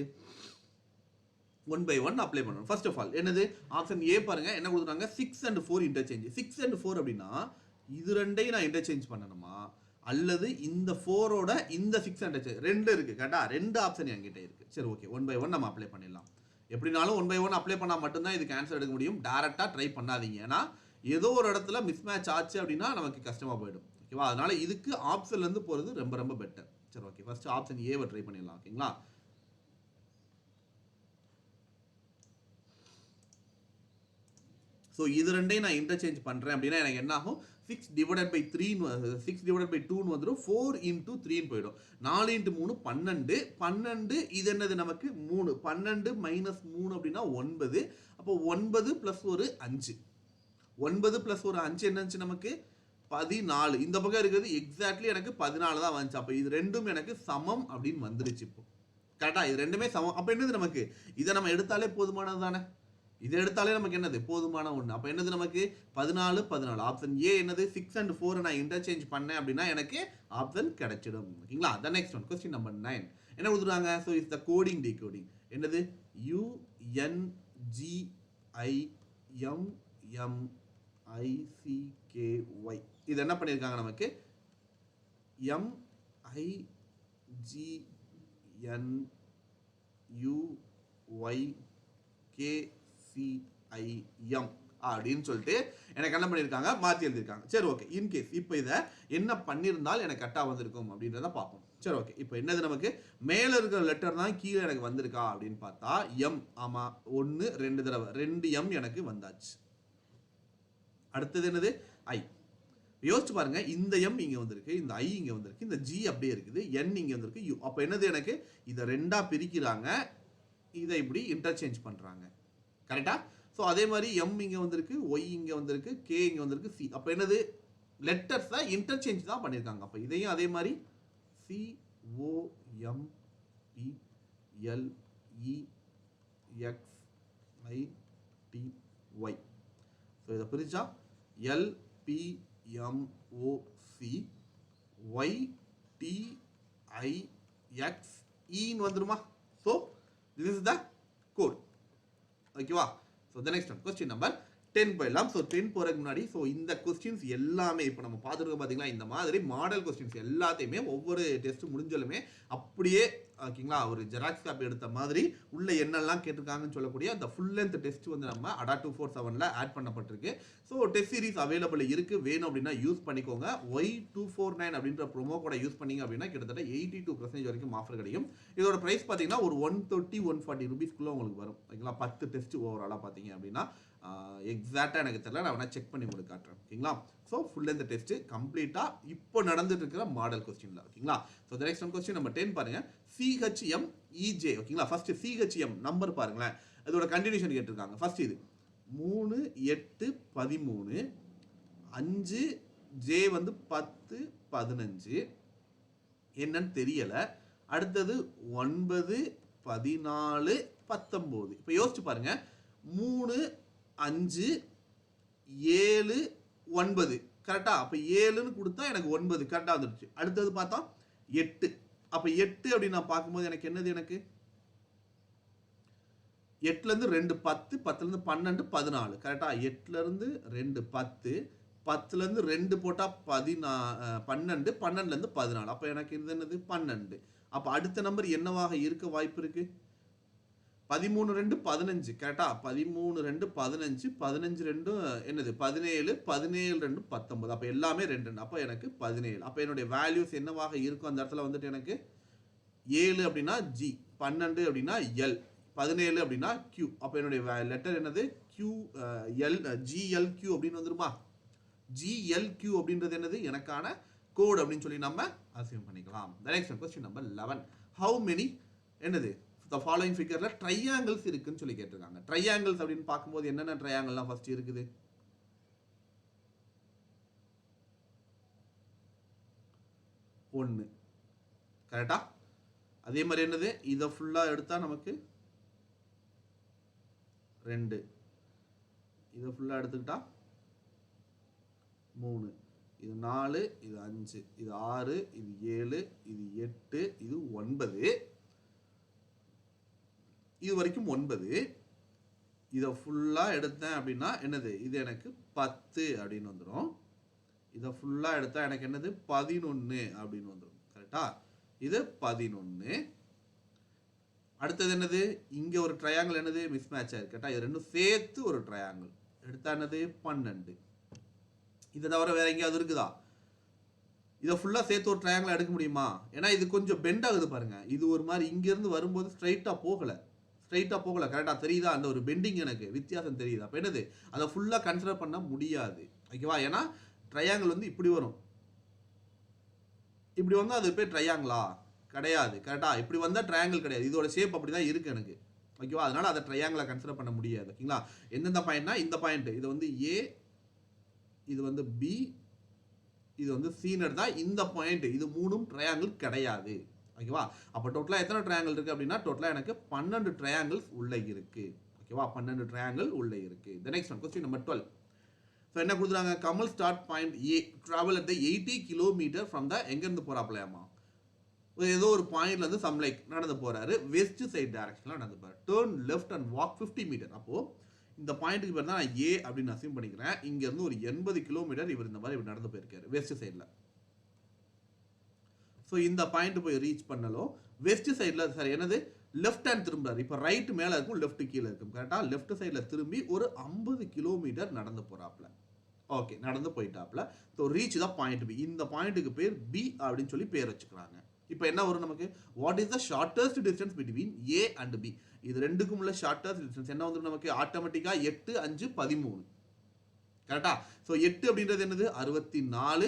1 by 1 அப்ளை பண்ணணும். ஃபர்ஸ்ட் ஆஃப் ஆல் என்னது? ஆப்ஷன் ஏ பாருங்க, என்ன கொடுத்துருக்காங்க? 6 and 4 இன்டர்சேஞ்ச். 6 and 4 அப்படின்னா இது ரெண்டையும் நான் இன்டர்சேஞ்ச் பண்ணணுமா, அல்லது இந்த 4ஓட இந்த 6 இன்டர்சேஞ்ச்? 2 இருக்கு. கரெக்டா? 2 ஆப்ஷன் என்கிட்ட இருக்கு. சரி ஓகே, 1 by 1 நம்ம அப்ளை பண்ணிடலாம். எப்படினாலும் 1 by 1 அப்ளை பண்ணால் மட்டும்தான் இதுக்கு ஆன்சர் எடுக்க முடியும். டைரக்டா ட்ரை பண்ணாதீங்க. ஏன்னா ஏதோ ஒரு இடத்துல மிஸ் மேட்ச் ஆச்சு அப்படின்னா நமக்கு கஷ்டமா போயிடும். ஓகேவா? அதனால இதுக்கு ஆப்ஷன்ல இருந்து போறது ரொம்ப ரொம்ப பெட்டர். சரி ஓகே, ஃபர்ஸ்ட் ஆப்ஷன் ஏவை ட்ரை பண்ணிடலாம். ஓகேங்களா? ஸோ இது ரெண்டையும் நான் இன்டர்சேஞ்ச் பண்ணுறேன் அப்படின்னா எனக்கு என்ன ஆகும்? 6 டிவைடட் பை 3 6 டிவைடட் பை 2 வந்துடும். 4 × 3 போயிடும். 4 × 3 12. 12 இது என்னது நமக்கு? 3. 12 - 3 அப்படின்னா 9. அப்போ 9 + ஒரு 5. 9 + ஒரு 5 என்னச்சு நமக்கு 14. இந்த பக்கம் இருக்கிறது எக்ஸாக்ட்லி எனக்கு 14 தான் வந்துச்சு. அப்ப இது ரெண்டும் எனக்கு சமம் அப்படின்னு வந்துருச்சு இப்போ. கரெக்டா? இது ரெண்டுமே சமம். அப்ப என்னது நமக்கு? இதை நம்ம எடுத்தாலே போதுமானது தானே? இதை எடுத்தாலே நமக்கு என்னது? போதுமான ஒண்ணு. அப்ப என்னது நமக்கு? 14 14. ஆப்ஷன் ஏ என்னது? 6 and 4 நான் இன்டர்சேஞ்ச் பண்ணேன் அப்படின்னா எனக்கு ஆப்ஷன் கிடைச்சிடும். ஓகேங்களா? the next one question number 9 என்ன கொடுத்துருக்காங்க? so is the coding decoding என்னது? UNGIMMICKY இது என்ன பண்ணிருக்காங்க நமக்கு? MIGNUYKCIM அப்படின்னு சொல்லிட்டு எனக்கு என்ன பண்ணிருக்காங்க? மாத்தி எழுதிருக்காங்க. சரி ஓகே. இன்கேஸ் இப்போ இதை என்ன பண்ணியிருந்தால் எனக்கு கரெக்டா வந்திருக்கும் அப்படின்றத பார்ப்போம். சரி ஓகே. இப்போ என்னது நமக்கு? மேல இருக்கிற லெட்டர் தான் கீழே எனக்கு வந்திருக்கா அப்படின்னு பார்த்தா எம். ஆமா, 1 2 தடவை 2 எம் எனக்கு வந்தாச்சு. அடுத்தது என்னது? ஐ. யோசிச்சு பாருங்க, இந்த எம் இங்க வந்திருக்கு, இந்த ஐ இங்க வந்திருக்கு, இந்த ஜி அப்படியே இருக்குது, என் இங்க வந்திருக்கு, யூ. அப்ப என்னது எனக்கு? இதை ரெண்டா பிரிக்கிறாங்க, இதை இப்படி இன்டர்சேஞ்ச் பண்றாங்க. கரெக்டா? ஸோ அதே மாதிரி எம் இங்க வந்திருக்கு, ஒய் இங்க வந்திருக்கு, கே இங்க வந்திருக்கு, சி. அப்ப என்னது? லெட்டர்ஸ் தான் இன்டர்சேஞ்ச் தான் பண்ணியிருக்காங்க. அப்ப இதையும் அதே மாதிரி COMPLEXITY. ஸோ இதை பிரிச்சா LPMOCYTIXE வந்துருமா? So this is the code. ஓகேவா? So the next one question number 10 போயிடலாம். ஸோ 10 போறதுக்கு முன்னாடி ஸோ இந்த கொஸ்டின்ஸ் எல்லாமே இப்போ நம்ம பார்த்துருக்கோம் பார்த்தீங்களா, இந்த மாதிரி மாடல் கொஸ்டின்ஸ் எல்லாத்தையுமே ஒவ்வொரு டெஸ்ட் முடிஞ்சாலுமே அப்படியே ஓகேங்களா ஒரு ஜெராக்ஸ் காப்பி எடுத்த மாதிரி உள்ள என்னெல்லாம் கேட்டிருக்காங்கன்னு சொல்லக்கூடிய அந்த ஃபுல் லென்த் டெஸ்ட் வந்து நம்ம ADA 247ல ஆட் பண்ணப்பட்டிருக்கு. ஸோ டெஸ்ட் சீரிஸ் அவைலபிள் இருக்கு, வேணும் அப்படின்னா யூஸ் பண்ணிக்கோங்க. Y249 அப்படின்ற ப்ரோமோ கோட யூஸ் பண்ணீங்க அப்படின்னா கிட்டத்தட்ட 82% வரைக்கும் ஆஃபர் கிடைக்கும். இதோட பிரைஸ் பார்த்தீங்கன்னா ஒரு 130-140 ரூபீஸ்க்குள்ள உங்களுக்கு வரும். ஓகேங்களா? 10 டெஸ்ட் ஓவராலாக பார்த்தீங்க அப்படின்னா எக்ஸாக்டாக எனக்கு தெரியல, நான் வேணா செக் பண்ணி உங்களுக்கு காட்டுறேன். ஓகேங்களா? ஸோ ஃபுல் லென்த் டெஸ்ட் கம்ப்ளீட்டாக இப்போ நடந்துட்டு இருக்கிற மாடல் கொஸ்டின்ல. ஓகேங்களா? So the next one question number 10 பாருங்க. CHMEJ. ஓகேங்களா? ஃபர்ஸ்ட் CHM நம்பர் பாருங்களேன், அதோட கண்டினியூஷன் கேட்டிருக்காங்க. ஃபர்ஸ்ட் இது 3 8 13 5 J வந்து 10 15 என்னன்னு தெரியல. அடுத்தது 9 14 19. இப்போ யோசிச்சு பாருங்க, 3 5 7 9 கரெக்டா? அப்ப 7ன்னு கொடுத்தா எனக்கு 9 கரெக்டா வந்துருச்சு. அடுத்தது பார்த்தா 8. அப்ப 8 அப்படின்னு நான் பார்க்கும்போது எனக்கு என்னது? எனக்கு 8ல இருந்து 2 10, 10ல இருந்து 12 14 கரெக்டா? 8ல இருந்து 2 10, 10ல இருந்து 2 போட்டா 12, 12ல இருந்து 14. அப்ப எனக்கு இது என்னது? 12. அப்ப அடுத்த நம்பர் என்னவாக இருக்க வாய்ப்பு இருக்கு? 13 2 15 கரெக்டா? 13 2 15, 15 2 என்னது? 17, 17 2 19. அப்ப எல்லாமே 2. அப்ப எனக்கு 17. அப்ப என்னுடைய வேல்யூஸ் என்னவாக இருக்கும் அந்த இடத்துல வந்துட்டு? எனக்கு 7 அப்படின்னா G, 12 அப்படின்னா L, 17 அப்படின்னா Q. அப்ப என்னுடைய லெட்டர் என்னது? GLQ அப்படின்னு வந்துருமா? GLQ அப்படின்றது என்னது? எனக்கான கோட் அப்படின்னு சொல்லி நம்ம அசியூம் பண்ணிக்கலாம். The next one, question number 11. How many என்னது? The following figureல ட்ரையாங்கிள்ஸ் இருக்குன்னு சொல்லி கேட்டிருக்காங்க. ட்ரையாங்கிள்ஸ் அப்படின்னு பார்க்கும்போது என்னென்ன ட்ரையாங்கிள்லாம் ஃபர்ஸ்ட் இருக்குது? 1 கரெக்டா? அதே மாதிரி என்னது? இதை ஃபுல்லா எடுத்தா நமக்கு 2, இதை ஃபுல்லா எடுத்துக்கிட்டா 3, இது 4, இது 5, இது 6, இது 7, இது 8, இது 9. இது வரைக்கும் 9. இதை ஃபுல்லா எடுத்தேன் அப்படின்னா என்னது? இது எனக்கு 10 அப்படின்னு வந்துடும். இதை ஃபுல்லா எடுத்தா எனக்கு என்னது? 11 அப்படின்னு வந்துடும். கரெக்டா? இது 11. அடுத்தது என்னது? இங்க ஒரு ட்ரையாங்கிள் என்னது? மிஸ் மேட்ச் ஆயிருக்கு. கரெக்டா? இது ரெண்டும் சேர்த்து ஒரு ட்ரையாங்கிள் எடுத்தா என்னது? 12. இதை தவிர வேற எங்கேயாவது இருக்குதா? இதை ஃபுல்லா சேர்த்து ஒரு ட்ரையாங்கிள் எடுக்க முடியுமா? ஏன்னா இது கொஞ்சம் பெண்ட் ஆகுது பாருங்க. இது ஒரு மாதிரி இங்க இருந்து வரும்போது ஸ்ட்ரைட்டா போகல. கரெக்டா? தெரியுதா? அந்த ஒரு பெண்டிங் எனக்கு வித்தியாசம் தெரியுது. அப்ப என்னது? அதை ஃபுல்லா கன்சிடர் பண்ண முடியாது. ஓகேவா? ஏன்னா ட்ரையாங்கிள் வந்து இப்படி வரும், இப்படி வந்தா அது பேர் ட்ரையாங்கிளா? கிடையாது. கரெக்டா? இப்படி வந்தா ட்ரையாங்கிள் கிடையாது. இதோட ஷேப் அப்படிதான் இருக்கு எனக்கு. ஓகேவா? அதனால அதை ட்ரையாங்கிளா கன்சிடர் பண்ண முடியாது. ஓகேங்களா? எந்தெந்த பாயிண்ட்னா இந்த பாயிண்ட், இது வந்து A இது வந்து பி, இது வந்து சின்னு எடுத்தா இந்த பாயிண்ட் இது மூணும் ட்ரையாங்கிள் கிடையாது. ஓகேவா? அப்போ டோட்டலாக எத்தனை ட்ரையாங்கிள் இருக்குது அப்படின்னா டோட்டலாக எனக்கு 12 ட்ரையாங்கிள்ஸ் உள்ளே இருக்குது. ஓகேவா? 12 ட்ரையாங்கிள் உள்ளே இருக்குது. த next one question number 12. So என்ன கொடுக்குறாங்க? Kamal start point A travel at 80 kilometre from the எங்கேருந்து போகிறாப்லையாமா ஏதோ ஒரு பாயிண்ட்லேருந்து சம் லைக் நடந்து போகிறாரு. வெஸ்ட் சைட் டைரக்ஷனில் நடந்து போகிறார். Turn left and walk 50 metre. அப்போது இந்த பாயிண்ட்டுக்கு பேர் தான் நான் ஏ அப்படின்னு அசியூம் பண்ணிக்கிறேன். இங்கேருந்து ஒரு 80 கிலோமீட்டர் இவர் இந்த மாதிரி இவர் நடந்து போயிருக்காரு வெஸ்ட் சைடில். ஸோ இந்த பாயிண்ட் போய் ரீச் பண்ணலும் வெஸ்ட் சைடில் சார் என்னது லெஃப்ட் ஹேண்ட் திரும்புறாரு. இப்போ ரைட் மேலே இருக்கும், லெஃப்ட் கீழே இருக்கும். கரெக்டாக லெஃப்ட் சைடில் திரும்பி ஒரு 50 கிலோமீட்டர் நடந்து போகிறாப்ல. ஓகே, நடந்து போயிட்டாப்ல. ஸோ ரீச் தான் பாயிண்ட் பி. இந்த பாயிண்ட்டுக்கு பேர் பி அப்படின்னு சொல்லி பேர் வச்சுக்கிறாங்க. இப்போ என்ன வரும் நமக்கு? What is the shortest distance between A and B? இது ரெண்டுக்கும் உள்ள ஷார்ட்டஸ்ட் டிஸ்டன்ஸ் என்ன வந்துடும் நமக்கு? ஆட்டோமேட்டிக்காக 8, 5, 13. கரெக்டா? ஸோ 8 அப்படின்றது என்னது? 64.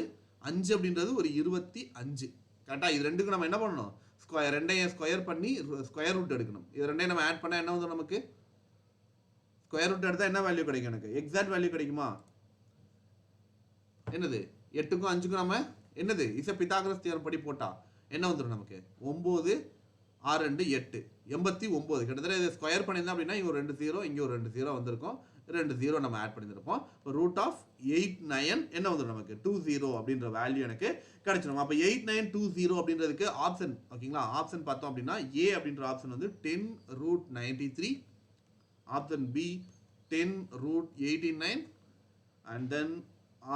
5 அப்படின்றது ஒரு 25. கரெக்டா? இது ரெண்டுக்கும் நம்ம என்ன பண்ணணும்? ரெண்டையும் ஸ்கொயர் பண்ணி ஸ்கொயர் ரூட் எடுக்கணும். இது ரெண்டையும் நம்ம ஆட் பண்ணால் என்ன வந்து நமக்கு? ஸ்கொயர் ரூட் எடுத்தால் என்ன வேல்யூ கிடைக்கும் எனக்கு? எக்ஸாக்ட் வேல்யூ கிடைக்குமா? என்னது? 8க்கும் 5க்கும் நம்ம என்னது இஸ் பித்தாகரஸ் தியரம் படி போட்டா என்ன வந்துடும் நமக்கு? 9, 6, 2, 8, 89. கிட்டத்தட்ட இதை ஸ்கொயர் பண்ணியிருந்தோம் அப்படின்னா இங்கே ஒரு 2 0, இங்கே ஒரு 2 0 வந்திருக்கும். 2 0 நம்ம ஆட் பண்ணியிருப்போம். ரூட் ஆஃப் 8, 9 என்ன வந்துடும் நமக்கு? 20 அப்படின்ற வேல்யூ எனக்கு கிடைச்சிடும். அப்போ 8, 9, 20 அப்படின்றதுக்கு ஆப்ஷன் ஓகேங்களா? ஆப்ஷன் பார்த்தோம் அப்படின்னா ஏ அப்படின்ற ஆப்ஷன் வந்து 10√93, option B 10√89 and then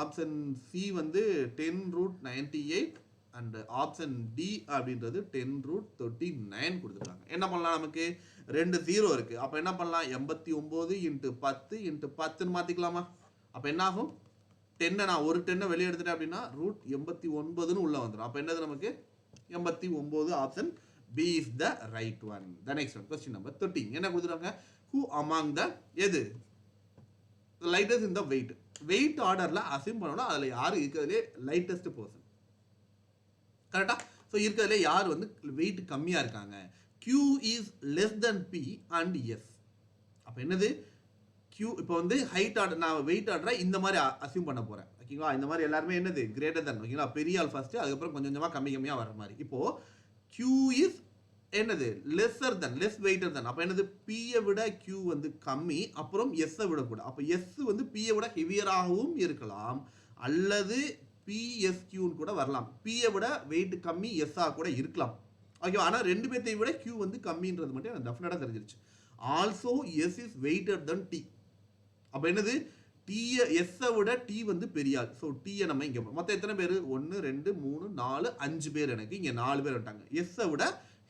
option C வந்து 10√98 அண்ட் ஆப்ஷன் டி அப்படின்றது 10√39 கொடுத்துருக்காங்க. என்ன பண்ணலாம்? நமக்கு 2 0 இருக்குது. அப்போ என்ன பண்ணலாம்? 89 × 10 × 10ன்னு மாற்றிக்கலாமா? அப்போ என்ன ஆகும்? 10 நான் ஒரு 10 வெளியே எடுத்துட்டேன் அப்படின்னா √89ன்னு உள்ளே வந்துடும். அப்போ என்னது நமக்கு? 89. Option B is the right one. The next one question number 13. என்ன கொடுத்துருக்காங்க? ஹூ அமாங் த எது lightest in the weight? Weight ஆர்டரில் அசியூம் பண்ணணும். அதில் யார் இருக்கிறதுலே லைட்டஸ்ட் பர்சன்? கரெக்டா? ஸோ இருக்கிறதுலே யார் வந்து வெயிட் கம்மியாக இருக்காங்க? Q is less then P and S. அப்போ என்னது? Q இப்போ வந்து ஹைட் ஆர்டர் நான் வெயிட் ஆர்டரை இந்த மாதிரி அசியூம் பண்ண போகிறேன். ஓகேங்களா? இந்த மாதிரி எல்லாருமே என்னது கிரேட்டர் தென். ஓகேங்களா? பெரிய ஆள் ஃபர்ஸ்ட், அதுக்கப்புறம் கொஞ்சம் கொஞ்சமாக கம்மியாக வர மாதிரி. இப்போது Q இஸ் என்னது லெஸ்ஸர் தென், லெஸ் வெயிட்டர் தென். அப்போ என்னது? பியை விட Q வந்து கம்மி, அப்புறம் எஸ்ஸை விட கூட. அப்போ எஸ் வந்து பியை விட ஹெவியராகவும் இருக்கலாம், அல்லது பிஎஸ்கியூன்னு கூட வரலாம். பியை விட வெயிட் கம்மி, எஸ்ஸாக கூட இருக்கலாம். ஓகேவா? ஆனால் ரெண்டு பேர்த்தையும் விட Q வந்து கம்மின்றது மட்டும் எனக்கு டெஃபினட்டாக தெரிஞ்சிருச்சு. Also S is weighter then T. அப்போ என்னது? டீயை எஸ்ஸை விட டி வந்து பெரிய ஆள். ஸோ டீயை நம்ம இங்கே மொத்தம் எத்தனை பேர்? 1, 2, 3, 4, 5 பேர். எனக்கு இங்கே 4 பேர் விட்டாங்க. எஸ்ஸை விட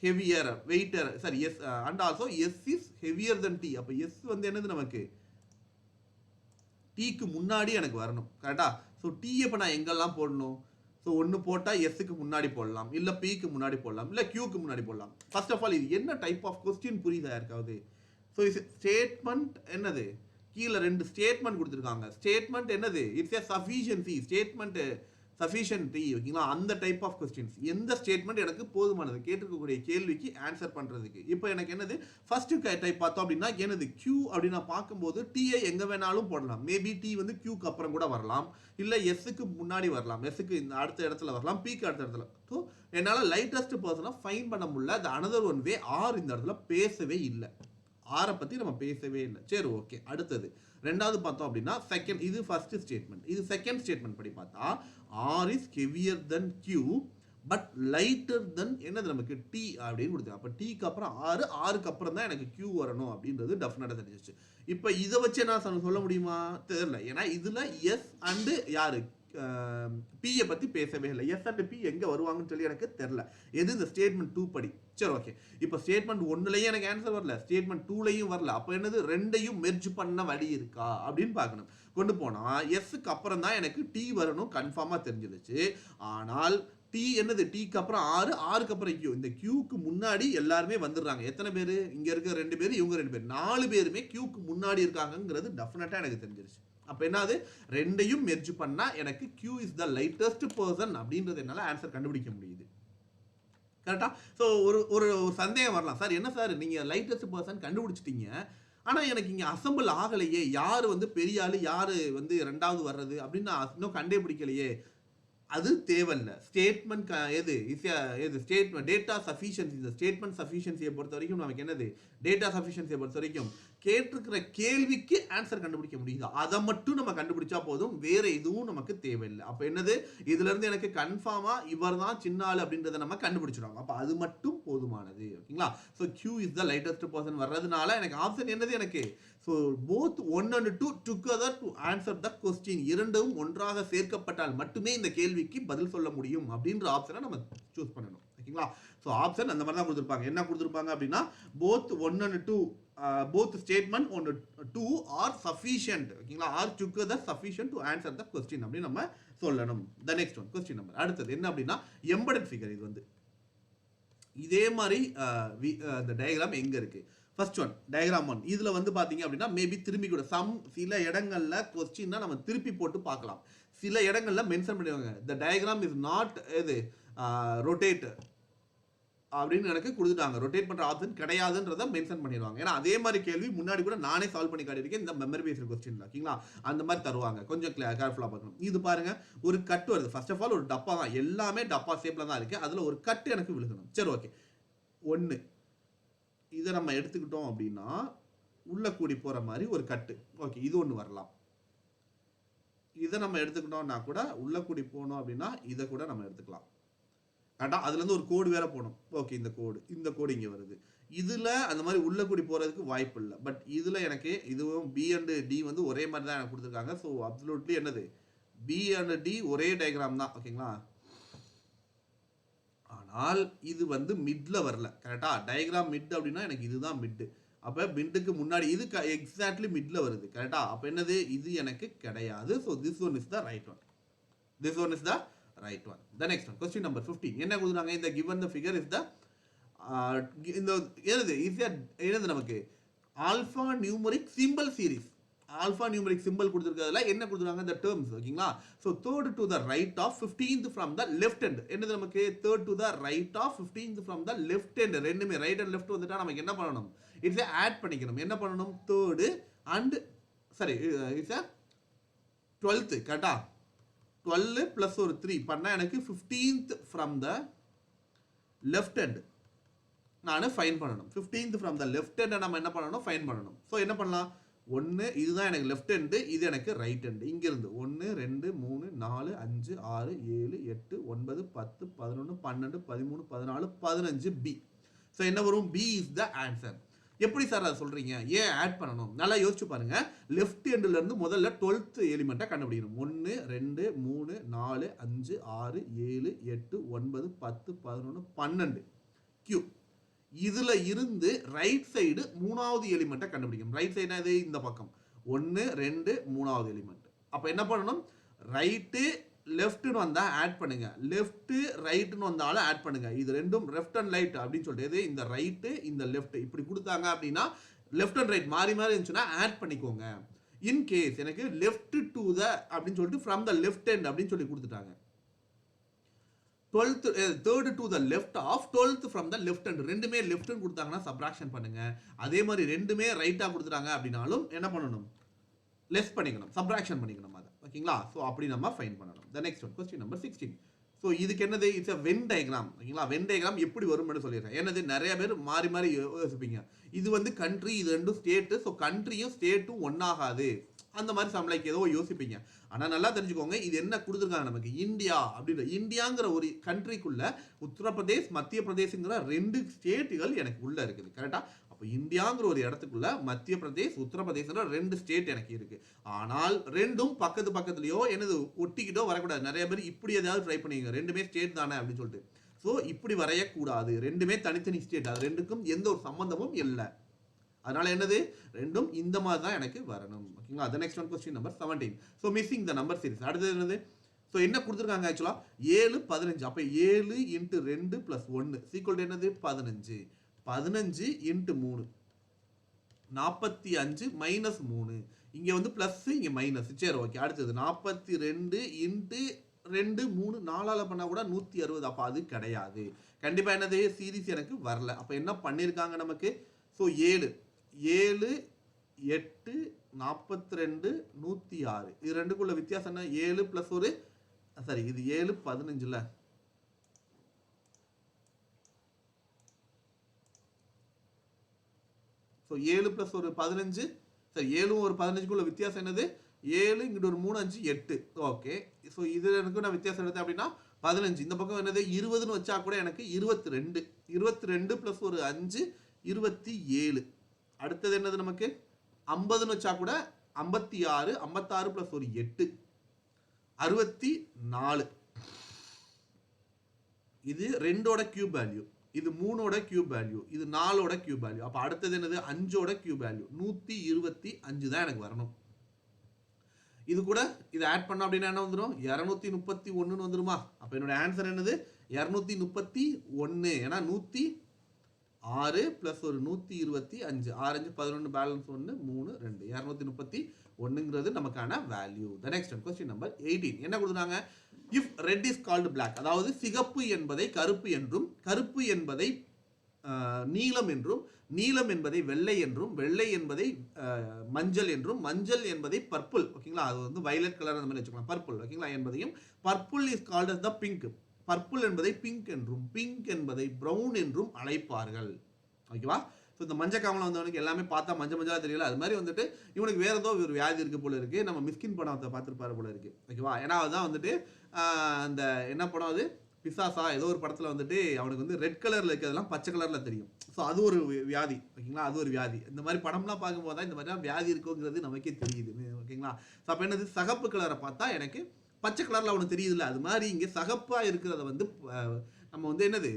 heavier weighter sorry S and also S is heavier then T. அப்போ எஸ் வந்து என்னது நமக்கு? டீக்கு முன்னாடி எனக்கு வரணும். கரெக்டா? ஸோ டி இப்போ நான் எங்கெல்லாம் போடணும்? ஸோ ஒன்று போட்டால் எஸ்ஸுக்கு முன்னாடி போடலாம், இல்லை பிக்கு முன்னாடி போடலாம், இல்லை கியூக்கு முன்னாடி போடலாம். ஃபர்ஸ்ட் ஆஃப் ஆல் இது என்ன டைப் ஆஃப் கொஸ்டின் புரியுதா யாருக்காவது? ஸோ இது ஸ்டேட்மெண்ட் என்னது? கீழே 2 ஸ்டேட்மெண்ட் கொடுத்துருக்காங்க. ஸ்டேட்மெண்ட் என்னது? It's a sufficiency statement, sufficiency. ஓகேங்களா? அந்த டைப் ஆஃப் கொஸ்டின்ஸ். எந்த ஸ்டேட்மெண்ட் எனக்கு போதுமானது கேட்டிருக்கக்கூடிய கேள்விக்கு ஆன்சர் பண்ணுறதுக்கு? இப்போ எனக்கு என்னது ஃபர்ஸ்ட் டைப் பார்த்தோம் அப்படின்னா என்னது? கியூ அப்படின்னு நான் பார்க்கும்போது டிஐ எங்கே வேணாலும் போடலாம். மேபி டி வந்து கியூக்கு அப்புறம் கூட வரலாம், இல்லை எஸ்ஸுக்கு முன்னாடி வரலாம், எஸ்ஸுக்கு இந்த அடுத்த இடத்துல வரலாம், பிக்கு அடுத்த இடத்துல. ஸோ என்னால் லைட்டஸ்ட் பர்சனாக ஃபைன் பண்ண முடியல. அது அனதர் ஒன் வே. ஆர் இந்த இடத்துல பேசவே இல்லை. ஆரை பற்றி நம்ம பேசவே இல்லை. சரி, ஓகே. அடுத்தது ரெண்டாவது பார்த்தோம் அப்படின்னா செகண்ட், இது ஃபர்ஸ்ட் ஸ்டேட்மெண்ட். இது செகண்ட் ஸ்டேட்மெண்ட் படி பார்த்தா R is heavier than Q but lighter than என்னது நமக்கு? டி அப்படின்னு கொடுத்து. அப்போ டிக்கு அப்புறம் ஆறுக்கு அப்புறம் தான் எனக்கு கியூ வரணும் அப்படின்றது டெஃபினட்டாக தெரிஞ்சிச்சு. இப்போ இதை வச்சு என்ன சொல்ல முடியுமா? தெரியல. ஏன்னா இதில் எஸ் அண்டு யாரு பியை பற்றி பேசவே இல்லை. எஸ் அண்ட் பி எங்கே வருவாங்கன்னு சொல்லி எனக்கு தெரில. எது இந்த ஸ்டேட்மெண்ட் 2 படி. சரி, ஓகே. இப்போ ஸ்டேட்மெண்ட் 1லையும் எனக்கு ஆன்சர் வரல, ஸ்டேட்மெண்ட் 2லையும் வரல. அப்போ என்னது? ரெண்டையும் மெர்ஜ் பண்ண வழி இருக்கா அப்படின்னு பார்க்கணும். கொண்டு போனால் எஸ்ஸுக்கு அப்புறம் தான் எனக்கு டி வரணும் கன்ஃபார்மாக தெரிஞ்சிருச்சு. ஆனால் டி என்னது? டிக்கு அப்புறம் ஆறுக்கு அப்புறம் கியூ. இந்த கியூக்கு முன்னாடி எல்லாருமே வந்துடுறாங்க. எத்தனை பேர்? இங்கே இருக்க 2 பேர், இவங்க 2 பேர், 4 பேருமே கியூக்கு முன்னாடி இருக்காங்கிறது டெஃபினட்டாக எனக்கு தெரிஞ்சிருச்சு. அப்போ என்னது? ரெண்டையும் மெர்ஜ் பண்ணால் எனக்கு Q is the lightest person அப்படின்றது என்னால் ஆன்சர் கண்டுபிடிக்க முடியுது. கரெக்டா? ஸோ ஒரு ஒரு சந்தேகம் வரலாம், சார் என்ன சார் நீங்கள் லைட்டஸ்ட் பர்சன் கண்டுபிடிச்சிட்டீங்க, ஆனா எனக்கு இங்க அசெம்பிள் ஆகலையே, யாரு வந்து பெரிய ஆளு, யாரு வந்து 2வது வர்றது அப்படின்னு நான் இன்னும் கண்டே பிடிக்கலையே. அது தேவையில்ல. ஸ்டேட்மெண்ட் எது எது ஸ்டேட்மெண்ட் டேட்டா சஃபிஷியன்சி. இந்த ஸ்டேட்மெண்ட் சஃபிஷியன்சியை பொறுத்த வரைக்கும் நமக்கு என்னது, டேட்டா சஃபிஷியன்சியை பொறுத்த வரைக்கும் கேட்டிருக்கிற கேள்விக்கு ஆன்சர் கண்டுபிடிக்க முடியுதா, அதை மட்டும் நம்ம கண்டுபிடிச்சா போதும், வேற எதுவும் நமக்கு தேவையில்லை. அப்ப என்னது, இதுல இருந்து எனக்கு கன்ஃபார்மா இவர் தான் சின்ன ஆள் அப்படின்றத நம்ம கண்டுபிடிச்சிடும். அப்ப அது மட்டும் போதுமானது. ஓகேங்களா. So Q is the lightest person வர்றதுனால எனக்கு ஆப்ஷன் என்னது எனக்கு. So both 1 and 2 together to answer the question. இரண்டும் ஒன்றாக சேர்க்கப்பட்டால் மட்டுமே இந்த கேள்விக்கு பதில் சொல்ல முடியும் அப்படின்ற ஆப்ஷனை நம்ம சூஸ் பண்ணணும். ஓகேங்களா. ஸோ ஆப்ஷன் அந்த மாதிரி தான் கொடுத்துருப்பாங்க. என்ன கொடுத்துருப்பாங்க அப்படின்னா both 1 and 2 both statement 1 2 are sufficient. ஓகேங்களா. Are together sufficient to answer the question அப்படின்னு நம்ம சொல்லணும். The next one question number. அடுத்தது என்ன அப்படின்னா எம்பெடட் ஃபிகர். இது வந்து இதே மாதிரி இந்த டயக்ராம் எங்க இருக்கு. First one diagram 1. இதுல வந்து பாத்தீங்க அப்படின்னா மேபி திரும்பி கூட சில இடங்கள்ல கொஸ்டின்னா நம்ம திருப்பி போட்டு பார்க்கலாம். சில இடங்கள்ல மென்ஷன் பண்ணிடுவாங்க the diagram is not எது ரொட்டேட் அப்படின்னு எனக்கு கொடுத்துட்டாங்க. ரொட்டேட் பண்ற ஆப்ஷன் கிடையாதுன்றத மென்ஷன் பண்ணிடுவாங்க. ஏன்னா அதே மாதிரி கேள்வி முன்னாடி கூட நானே சால்வ் பண்ணி காட்டியிருக்கேன் இந்த மெமரி பேஸ்ட் கொஸ்டின்ல. ஓகேங்களா. அந்த மாதிரி தருவாங்க. கொஞ்சம் கேர்ஃபுல்லா பார்க்கணும். இது பாருங்க, ஒரு கட் வருது. ஃபர்ஸ்ட் ஆஃப் ஆல் ஒரு டப்பா தான், எல்லாமே டப்பா ஷேப்ல தான் இருக்கு. அதுல ஒரு கட் எனக்கு விழுகணும். சரி ஓகே. 1 இதை நம்ம எடுத்துக்கிட்டோம் அப்படின்னா உள்ள கூடி போற மாதிரி ஒரு கட்டு. ஓகே, இது ஒன்று வரலாம். இதை நம்ம எடுத்துக்கிட்டோம்னா கூட உள்ள கூடி போனோம் அப்படின்னா இதை கூட நம்ம எடுத்துக்கலாம். கரெக்டா. அதுல இருந்து ஒரு கோடு வேற போகணும். ஓகே, இந்த கோடு இங்க வருது. இதுல அந்த மாதிரி உள்ள கூடி போறதுக்கு வாய்ப்பு இல்லை. பட் இதுல எனக்கு இதுவும் பி அண்ட் டி வந்து ஒரே மாதிரி தான் எனக்கு கொடுத்துருக்காங்க. ஸோ அப்சல்யூட்லி என்னது பி அண்ட் டி ஒரே டயக்ராம் தான். ஓகேங்களா. ஆனால் இது வந்து மிட்ல வரல. கரெக்டா. டயக்ராம் மிட் அப்படின்னா எனக்கு இதுதான் மிட். அப்ப மிட்டுக்கு முன்னாடி இது எக்ஸாக்ட்லி மிட்ல வருது. கரெக்டா. அப்ப என்னது, இது எனக்கு கிடையாது. So this one is the right one. This one is the right one. The next one question number 15. என்ன கொடுக்குறாங்க, இந்த given the figure is the இந்த என்னது நமக்கு alpha numeric simple series. Alpha numeric simple கொடுத்துருக்கிறதுல என்ன கொடுத்துருக்காங்க, இந்த டேர்ம்ஸ். ஓகேங்களா. So third to the right of 15th from the left hand. என்னது நமக்கு third to the right of 15th from the left hand. ரெண்டுமே ரைட் அண்ட் லெஃப்ட் வந்துட்டா நமக்கு என்ன பண்ணணும், இட்ஸ் ஆட் பண்ணிக்கணும். என்ன பண்ணணும், தேர்டு அண்ட் சரி இட்ஸ் 12th. கரெக்டா. 12 பிளஸ் ஒரு 3 பண்ணா எனக்கு 15th from the left hand நான் ஃபைன் பண்ணணும். 15th from the left hand நம்ம என்ன பண்ணணும், ஃபைன் பண்ணணும். ஸோ என்ன பண்ணலாம், 1 இதுதான் எனக்கு லெஃப்ட் ஹேண்டு, இது எனக்கு ரைட் ஹேண்டு. இங்கிருந்து 1 2 3 4 5 6 7 8 9 10 11 12 13 14 15 பி. ஸோ என்ன வரும், பி இஸ் த ஆன்சர். எப்படி சார் அதை சொல்றீங்க, ஏன் ஆட் பண்ணணும், நல்லா யோசிச்சு பாருங்க. லெஃப்ட் ஹேண்ட்ல இருந்து முதல்ல 12th எலிமெண்ட்டை கண்டுபிடிக்கணும். 1 2 3 4 5 6 7 8 9 10 11 12 கியூ. இதுல இருந்து ரைட் சைடு 3வது எலிமெண்ட்டை கண்டுபிடிக்கணும். ரைட் சைடு இது இந்த பக்கம் 1 2 3வது எலிமெண்ட். அப்ப என்ன பண்ணணும், ரைட்டு லெஃப்ட்னு வந்தா ஆட் பண்ணுங்க, லெஃப்ட் ரைட்னு வந்தாலும் ஆட் பண்ணுங்க. இது ரெண்டும் லெஃப்ட் அண்ட் ரைட் அப்படின்னு சொல்லிட்டு இந்த ரைட்டு இந்த லெஃப்ட் இப்படி கொடுத்தாங்க அப்படின்னா லெஃப்ட் அண்ட் ரைட் மாறி மாறி இருந்துச்சுன்னா ஆட் பண்ணிக்கோங்க. இன் கேஸ் எனக்கு லெஃப்ட் டு த அப்படின்னு சொல்லிட்டு ஃப்ரம் த லெஃப்ட் ஹேண்ட் அப்படின்னு சொல்லி கொடுத்துட்டாங்க. 12th third to the left of 12th from the left hand. ரெண்டுமே லெஃப்ட் ஹேண்ட் கொடுத்தாங்கன்னா சப்ட்ராக்ஷன் பண்ணுங்க. அதே மாதிரி ரெண்டுமே ரைட்டா கொடுத்துட்டாங்க அப்படினாலும் என்ன பண்ணணும், லெஸ் பண்ணிக்கணும், சப்ட்ராக்ஷன் பண்ணிக்கணும் அதை. ஓகேங்களா. ஸோ அப்படி நம்ம ஃபைன் பண்ணணும். த next one question number 16. So இதுக்கு என்னது, இட்ஸ் அ வென் டயக்ராம். ஓகேங்களா. வென் டயக்ராம் எப்படி வரும்னு சொல்லிடுறேன். என்னது நிறைய பேர் மாறி மாறி யோசிப்பீங்க. இது வந்து கண்ட்ரி, இது ரெண்டும் ஸ்டேட்டு. ஸோ கண்ட்ரியும் ஸ்டேட்டும் ஒன்னாகாது அந்த மாதிரி சம்லைக்கு ஏதோ யோசிப்பீங்க. ஆனால் நல்லா தெரிஞ்சுக்கோங்க, இது என்ன கொடுத்துருக்காங்க நமக்கு, இந்தியா அப்படின்ற இந்தியாங்கிற ஒரு கண்ட்ரிக்குள்ள உத்தரப்பிரதேஷ் மத்திய பிரதேஷ்ங்கிற 2 ஸ்டேட்டுகள் எனக்கு உள்ள இருக்குது. கரெக்டா. அப்போ இந்தியாங்கிற ஒரு இடத்துக்குள்ள மத்திய பிரதேஷ் உத்தரப்பிரதேஷ்ங்கிற 2 ஸ்டேட் எனக்கு இருக்கு. ஆனால் ரெண்டும் பக்கத்து பக்கத்துலயோ என்னது ஒட்டிக்கிட்டோ வரக்கூடாது. நிறைய பேர் இப்படி ஏதாவது ட்ரை பண்ணுவீங்க, ரெண்டுமே ஸ்டேட் தானே அப்படின்னு சொல்லிட்டு. ஸோ இப்படி வரையக்கூடாது. ரெண்டுமே தனித்தனி ஸ்டேட், அது ரெண்டுக்கும் எந்த ஒரு சம்பந்தமும் இல்லை. அதனால என்னது, ரெண்டும் இந்த மாதிரி தான் எனக்கு வரணும். ஓகேங்களா. the next one question number 17. so missing the number series. அடுத்து என்னது, so என்ன கொடுத்திருக்காங்க ஆக்சுவலா 7 15. அப்ப 7 into 2 plus 1 equal to என்னது 15. 15 into 3 45 minus 3. இங்க வந்து பிளஸ் இங்க மைனஸ். சரி ஓகே. அடுத்தது 42 into 2 3 4ஆல பண்ணா கூட 160. அப்ப அது கிடையாது. கண்டிப்பா என்னது சீரிஸ் எனக்கு வரல. அப்ப என்ன பண்ணிருக்காங்க நமக்கு, so 7 8 42 106 இது ரெண்டுக்குள்ள வித்தியாசம் என்ன 7 பிளஸ் ஒரு சரி இது 7 15ல ஸோ 7 பிளஸ் ஒரு 15 சரி 7 ஒரு 15க்குள்ள வித்தியாசம் என்னது 7 இங்கிட்ட ஒரு 3 5 8 ஓகே ஸோ இது எனக்கு நான் வித்தியாசம் எடுத்தேன் அப்படின்னா 15 இந்த பக்கம் என்னது 20ன்னு வச்சா கூட எனக்கு 22 பிளஸ் ஒரு 5 27 அடுத்தது என்னது நமக்கு 50ன்னு வச்சா கூட 56 பிளஸ் ஒரு 8 64 இது 2ஓட கியூப் வேல்யூ இது 3ஓட கியூப் வேல்யூ இது 4ஓட கியூப் வேல்யூ அப்ப அடுத்தது என்னது 5ஓட கியூப் வேல்யூ 125 தான் எனக்கு வரணும் இது கூட இது ஆட் பண்ண அப்படின்னா என்ன வந்துடும் 231 வந்துருமா அப்ப என்னோட ஆன்சர் என்னது 231 ஏன்னா 106 பிளஸ் ஒரு 125 6 5 11 பேலன்ஸ் 1 3 2 231ங்கிறது நமக்கான value the next question number 18 என்ன கொடுத்தாங்க if red is called black அதாவது சிகப்பு என்பதை கருப்பு என்றும் கருப்பு என்பதை நீலம் என்றும் நீலம் என்பதை வெள்ளை என்றும் வெள்ளை என்பதை மஞ்சள் என்றும் மஞ்சள் என்பதை பர்பிள் ஓகேங்களா அது வந்து வயலட் கலர் அந்த மாதிரி வச்சுக்கலாம் பர்பிள் ஓகேங்களா என்பதையும் purple is called as the pink purple என்பதை பிங்க் என்றும் பிங்க் என்பதை பிரவுன் என்றும் அழைப்பார்கள் ஓகேவா ஸோ இந்த மஞ்சள் காமலம் வந்தவனுக்கு எல்லாமே பார்த்தா மஞ்சள் மஞ்சளாக தெரியல அது மாதிரி வந்துட்டு இவனுக்கு வேற ஏதோ ஒரு வியாதி இருக்கு போல இருக்கு நம்ம மிஸ்கின் படத்தை பார்த்துருப்பாரு போல இருக்கு ஓகேவா ஏன்னா அதுதான் வந்துட்டு அந்த என்ன படம் அது பிசாசா ஏதோ ஒரு படத்தில் வந்துட்டு அவனுக்கு வந்து ரெட் கலரில் இருக்கிறதெல்லாம் பச்சை கலரில் தெரியும் ஸோ அது ஒரு வியாதி ஓகேங்களா அது ஒரு வியாதி இந்த மாதிரி படம்லாம் பார்க்கும்போது தான் இந்த மாதிரிலாம் வியாதி இருக்குங்கிறது நமக்கே தெரியுது ஓகேங்களா ஸோ அப்போ என்னது சகப்பு கலரை பார்த்தா எனக்கு பச்சை கலரில் அவனுக்கு தெரியுதுல்ல அது மாதிரி இங்கே சகப்பாக இருக்கிறத வந்து நம்ம வந்து என்னது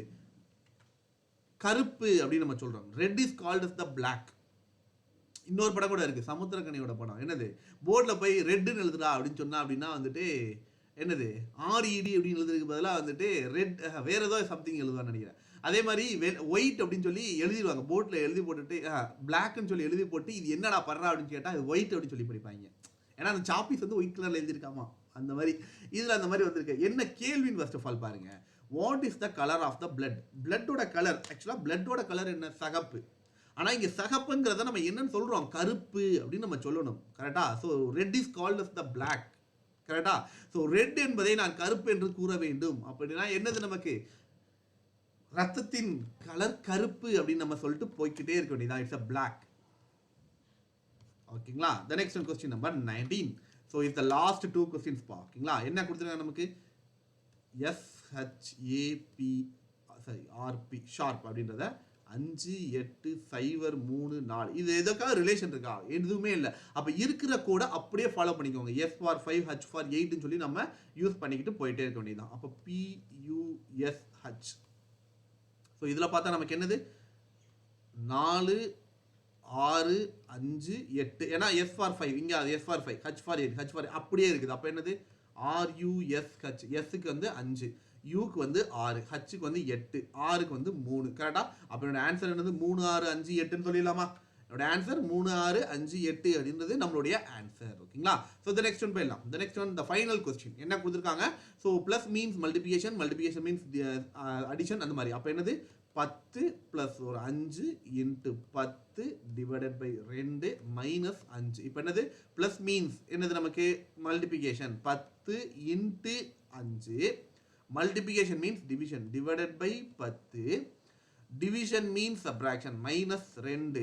கருப்பு அப்படின்னு நம்ம சொல்கிறோம் red is called as the black இன்னொரு படம் கூட இருக்குது சமுத்திரக்கனியோட படம் என்னது போர்டில் போய் ரெட்டுன்னு எழுதுடா அப்படின்னு சொன்னா அப்படின்னா வந்துட்டு என்னது ஆர்இடி அப்படின்னு எழுதுறதுக்கு பதிலாக வந்துட்டு ரெட் வேற ஏதோ சம்திங் எழுதுவான்னு நினைக்கிறேன் அதே மாதிரி ஒயிட் அப்படின்னு சொல்லி எழுதிடுவாங்க போர்டில் எழுதி போட்டுட்டு பிளாக்னு சொல்லி எழுதி போட்டு இது என்னடா படுறா அப்படின்னு கேட்டால் அது ஒயிட் அப்படின்னு சொல்லி படிப்பாங்க ஏன்னா அந்த சாப்பீஸ் வந்து ஒயிட் கலரில் எழுதியிருக்காமா அந்த மாதிரி இதில் அந்த மாதிரி வந்திருக்கு என்ன கேள்வின்னு ஃபர்ஸ்ட் ஆஃப் ஆல் பாருங்க what is the colour of the blood பிளட்டோட கலர் ஆக்சுவலாக பிளட்டோட கலர் என்ன சகப்பு ஆனால் இங்கே சகப்புங்கிறத நம்ம என்னன்னு சொல்கிறோம் கருப்பு அப்படின்னு நம்ம சொல்லணும் கரெக்டா so red is called as the black கரெக்டா ஸோ ரெட் என்பதை நான் கருப்பு என்று கூற வேண்டும் அப்படின்னா என்னது நமக்கு ரத்தத்தின் கலர் கருப்பு அப்படின்னு நம்ம சொல்லிட்டு போய்கிட்டே இருக்க வேண்டியதான் இட்ஸ் அ பிளாக் ஓகேங்களா த next question number 19 so it's the last 2 questions பா ஓகேங்களா என்ன கொடுத்துருக்காங்க நமக்கு SHAP சாரி RP ஷார்ப் அப்படின்றத 5 8 0 3 4 இது எதுக்காக ரிலேஷன் இருக்கா எதுவுமே இல்லை அப்போ இருக்கிற கூட அப்படியே ஃபாலோ பண்ணிக்கோங்க S for 5 H for 8ன்னு சொல்லி நம்ம யூஸ் பண்ணிக்கிட்டு போயிட்டே இருக்க வேண்டியதுதான் அப்போ PUSH ஸோ இதில் பார்த்தா நமக்கு என்னது 4 6 5 8 ஏன்னா S for 5 இங்கே அது S for 5 H for 8 H for 8 அப்படியே இருக்குது அப்போ என்னது RUSH எஸ்க்கு வந்து 5 யூக்கு வந்து 6 ஹச்சுக்கு வந்து 8 ஆறுக்கு வந்து 3 கரெக்டா அப்போ என்னோட ஆன்சர் என்னது 3 6 5 8ன்னு சொல்லிடலாமா என்னோட ஆன்சர் 3 6 5 8 அப்படின்றது நம்மளுடைய ஆன்சர் ஓகேங்களா ஸோ த நெக்ஸ்ட் ஒன் போயிடலாம் த next one the final question என்ன கொடுத்துருக்காங்க so plus means multiplication multiplication means addition அந்த மாதிரி அப்போ என்னது 10 ப்ளஸ் ஒரு 5 இன்ட்டு 10 டிவைடட் பை 2 மைனஸ் 5 இப்போ என்னது ப்ளஸ் மீன்ஸ் என்னது நமக்கு multiplication 10 into 5 multiplication means division divided by 10 division means subtraction minus 2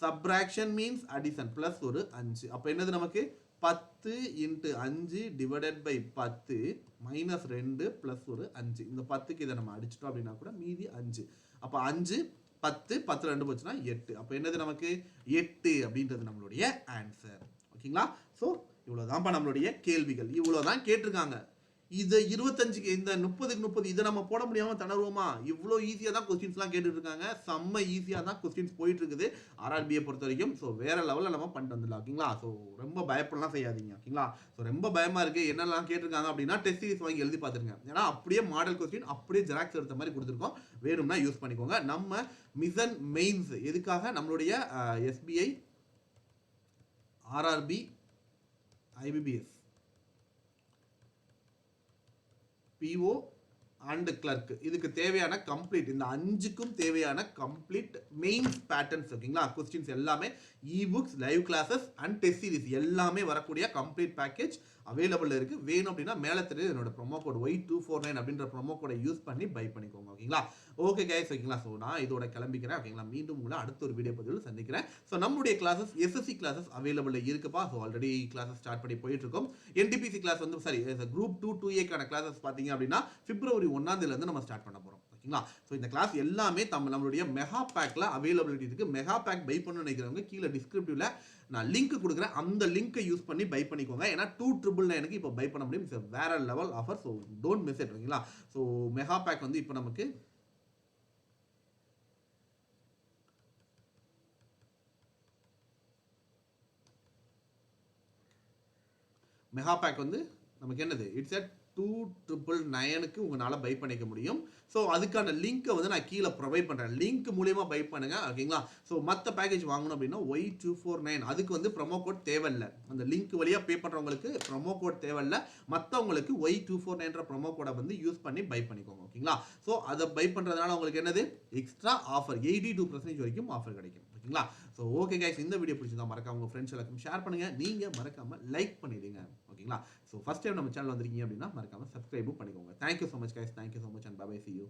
subtraction means addition plus ஒரு 5 அப்போ என்னது நமக்கு 10 into 5 divided by 10 minus 2 plus ஒரு 5 இந்த 10க்கு இதை நம்ம அடிச்சிட்டோம் அப்படின்னா கூட மீதி 5 அப்போ 5 10 10 2 போச்சுன்னா 8 அப்போ என்னது நமக்கு 8 அப்படின்றது நம்மளுடைய ஆன்சர் ஓகேங்களா ஸோ இவ்வளோதான்ப்பா நம்மளுடைய கேள்விகள் இவ்வளோதான் கேட்டிருக்காங்க இது 25க்கு இந்த 30க்கு 30 இதை நம்ம போட முடியாமல் தணர்வோமா இவ்வளோ ஈஸியாக தான் கொஸ்டின்ஸ்லாம் கேட்டுட்டு இருக்காங்க செம்ம ஈஸியாக தான் கொஸ்டின்ஸ் போயிட்டு இருக்குது ஆர்ஆர்பியை பொறுத்த வரைக்கும் ஸோ வேற லெவலில் நம்ம பண்ணிட்டு வந்துடலாம் ஓகேங்களா ஸோ ரொம்ப பயப்படலாம் செய்யாதீங்க ஓகேங்களா ஸோ ரொம்ப பயமாக இருக்குது என்னெல்லாம் கேட்டிருக்காங்க அப்படின்னா டெஸ்ட் சீரிஸ் வாங்கி எழுதி பார்த்துருங்க ஏன்னா அப்படியே மாடல் கொஸ்டின் அப்படியே ஜெராக்ஸ் எடுத்த மாதிரி கொடுத்துருக்கோம் வேணும்னா யூஸ் பண்ணிக்கோங்க நம்ம மிஷன் மெயின்ஸ் எதுக்காக நம்மளுடைய SBI RRB IBPS PO and clerk இதுக்கு தேவையான கம்ப்ளீட் இந்த 5க்கும் தேவையான கம்ப்ளீட் மெயின்ஸ் பேட்டர்ன்ஸ் ஓகேங்களா கொஸ்டின்ஸ் எல்லாமே ebooks live classes and test series எல்லாமே வரக்கூடிய கம்ப்ளீட் பேக்கேஜ் அவைலபிள் இருக்கு வேணும் அப்படின்னா மேல தெரியுது என்னோட ப்ரோமோ கோட் Y249 அப்படின்ற ப்ரோமோ கோடை யூஸ் பண்ணி பை பண்ணிக்கோங்க ஓகேங்களா ஓகே கைஸ் ஓகேங்களா ஸோ நான் இதோட கிளம்பிக்கிறேன் ஓகேங்களா மீண்டும் உங்களை அடுத்த ஒரு வீடியோ பதிவில் சந்திக்கிறேன் ஸோ நம்முடைய கிளாஸஸ் எஸ்எஸ்சி கிளாஸஸ் அவைலபிள் இருக்குப்பா ஸோ ஆல்ரெடி கிளாஸஸ் ஸ்டார்ட் பண்ணி போயிட்டு இருக்கோம் என்டிபிசி கிளாஸ் வந்து சரி குரூப் 2A கிளாஸஸ் பார்த்தீங்க அப்படின்னா பிப்ரவரி 1ஆம் தேதியிலிருந்து நம்ம ஸ்டார்ட் பண்ண போறோம் ஓகேங்களா ஸோ இந்த கிளாஸ் எல்லாமே நம்மளுடைய மெகா பேக்ல அவைலபிலிட்டி இருக்கு மெகா பேக் பை பண்ண நினைக்கிறவங்க கீழே டிஸ்கிரிப்டிவ்ல நான் லிங்க் கொடுக்குறேன் அந்த லிங்கை யூஸ் பண்ணி பை பண்ணிக்கோங்க ஏன்னா 299 இப்போ பை பண்ண முடியும் இட்ஸ் வேற level offer so don't miss it ஓகேங்களா ஸோ மெகா பேக் வந்து இப்போ நமக்கு மெகா பேக் வந்து நமக்கு என்னது இட்ஸ் அட் 299க்கு உங்களால் பை பண்ணிக்க முடியும் ஸோ அதுக்கான லிங்க்கை வந்து நான் கீழே ப்ரொவைட் பண்ணுறேன் லிங்க் மூலியமாக பை பண்ணுங்க ஓகேங்களா ஸோ மற்ற பேக்கேஜ் வாங்கணும் அப்படின்னா Y249 அதுக்கு வந்து ப்ரொமோ கோட் தேவையில்லை அந்த லிங்க் வழியாக பே பண்ணுறவங்களுக்கு ப்ரொமோ கோட் தேவையில்லை மற்றவங்களுக்கு Y249 ப்ரொமோ கோடை வந்து யூஸ் பண்ணி பை பண்ணிக்கோங்க ஓகேங்களா ஸோ அதை பை பண்ணுறதுனால உங்களுக்கு என்னது எக்ஸ்ட்ரா ஆஃபர் 82% வரைக்கும் ஆஃபர் கிடைக்கும் ஓகேங்களா ஸோ ஓகே கைஸ் இந்த வீடியோ பிடிச்சிருந்தா மறக்காம உங்கள் ஃப்ரெண்ட்ஸ் எல்லாருக்கும் ஷேர் பண்ணுங்க நீங்கள் மறக்காம லைக் பண்ணிடுங்க ஓகேங்களா ஸோ ஃபர்ஸ்ட் டைம் நம்ம சேனல் வந்திருக்கீங்க அப்படின்னா மறக்காம சப்ஸ்கிரைபும் பண்ணிக்கோங்க thank you so much guys thank you so much and bye see you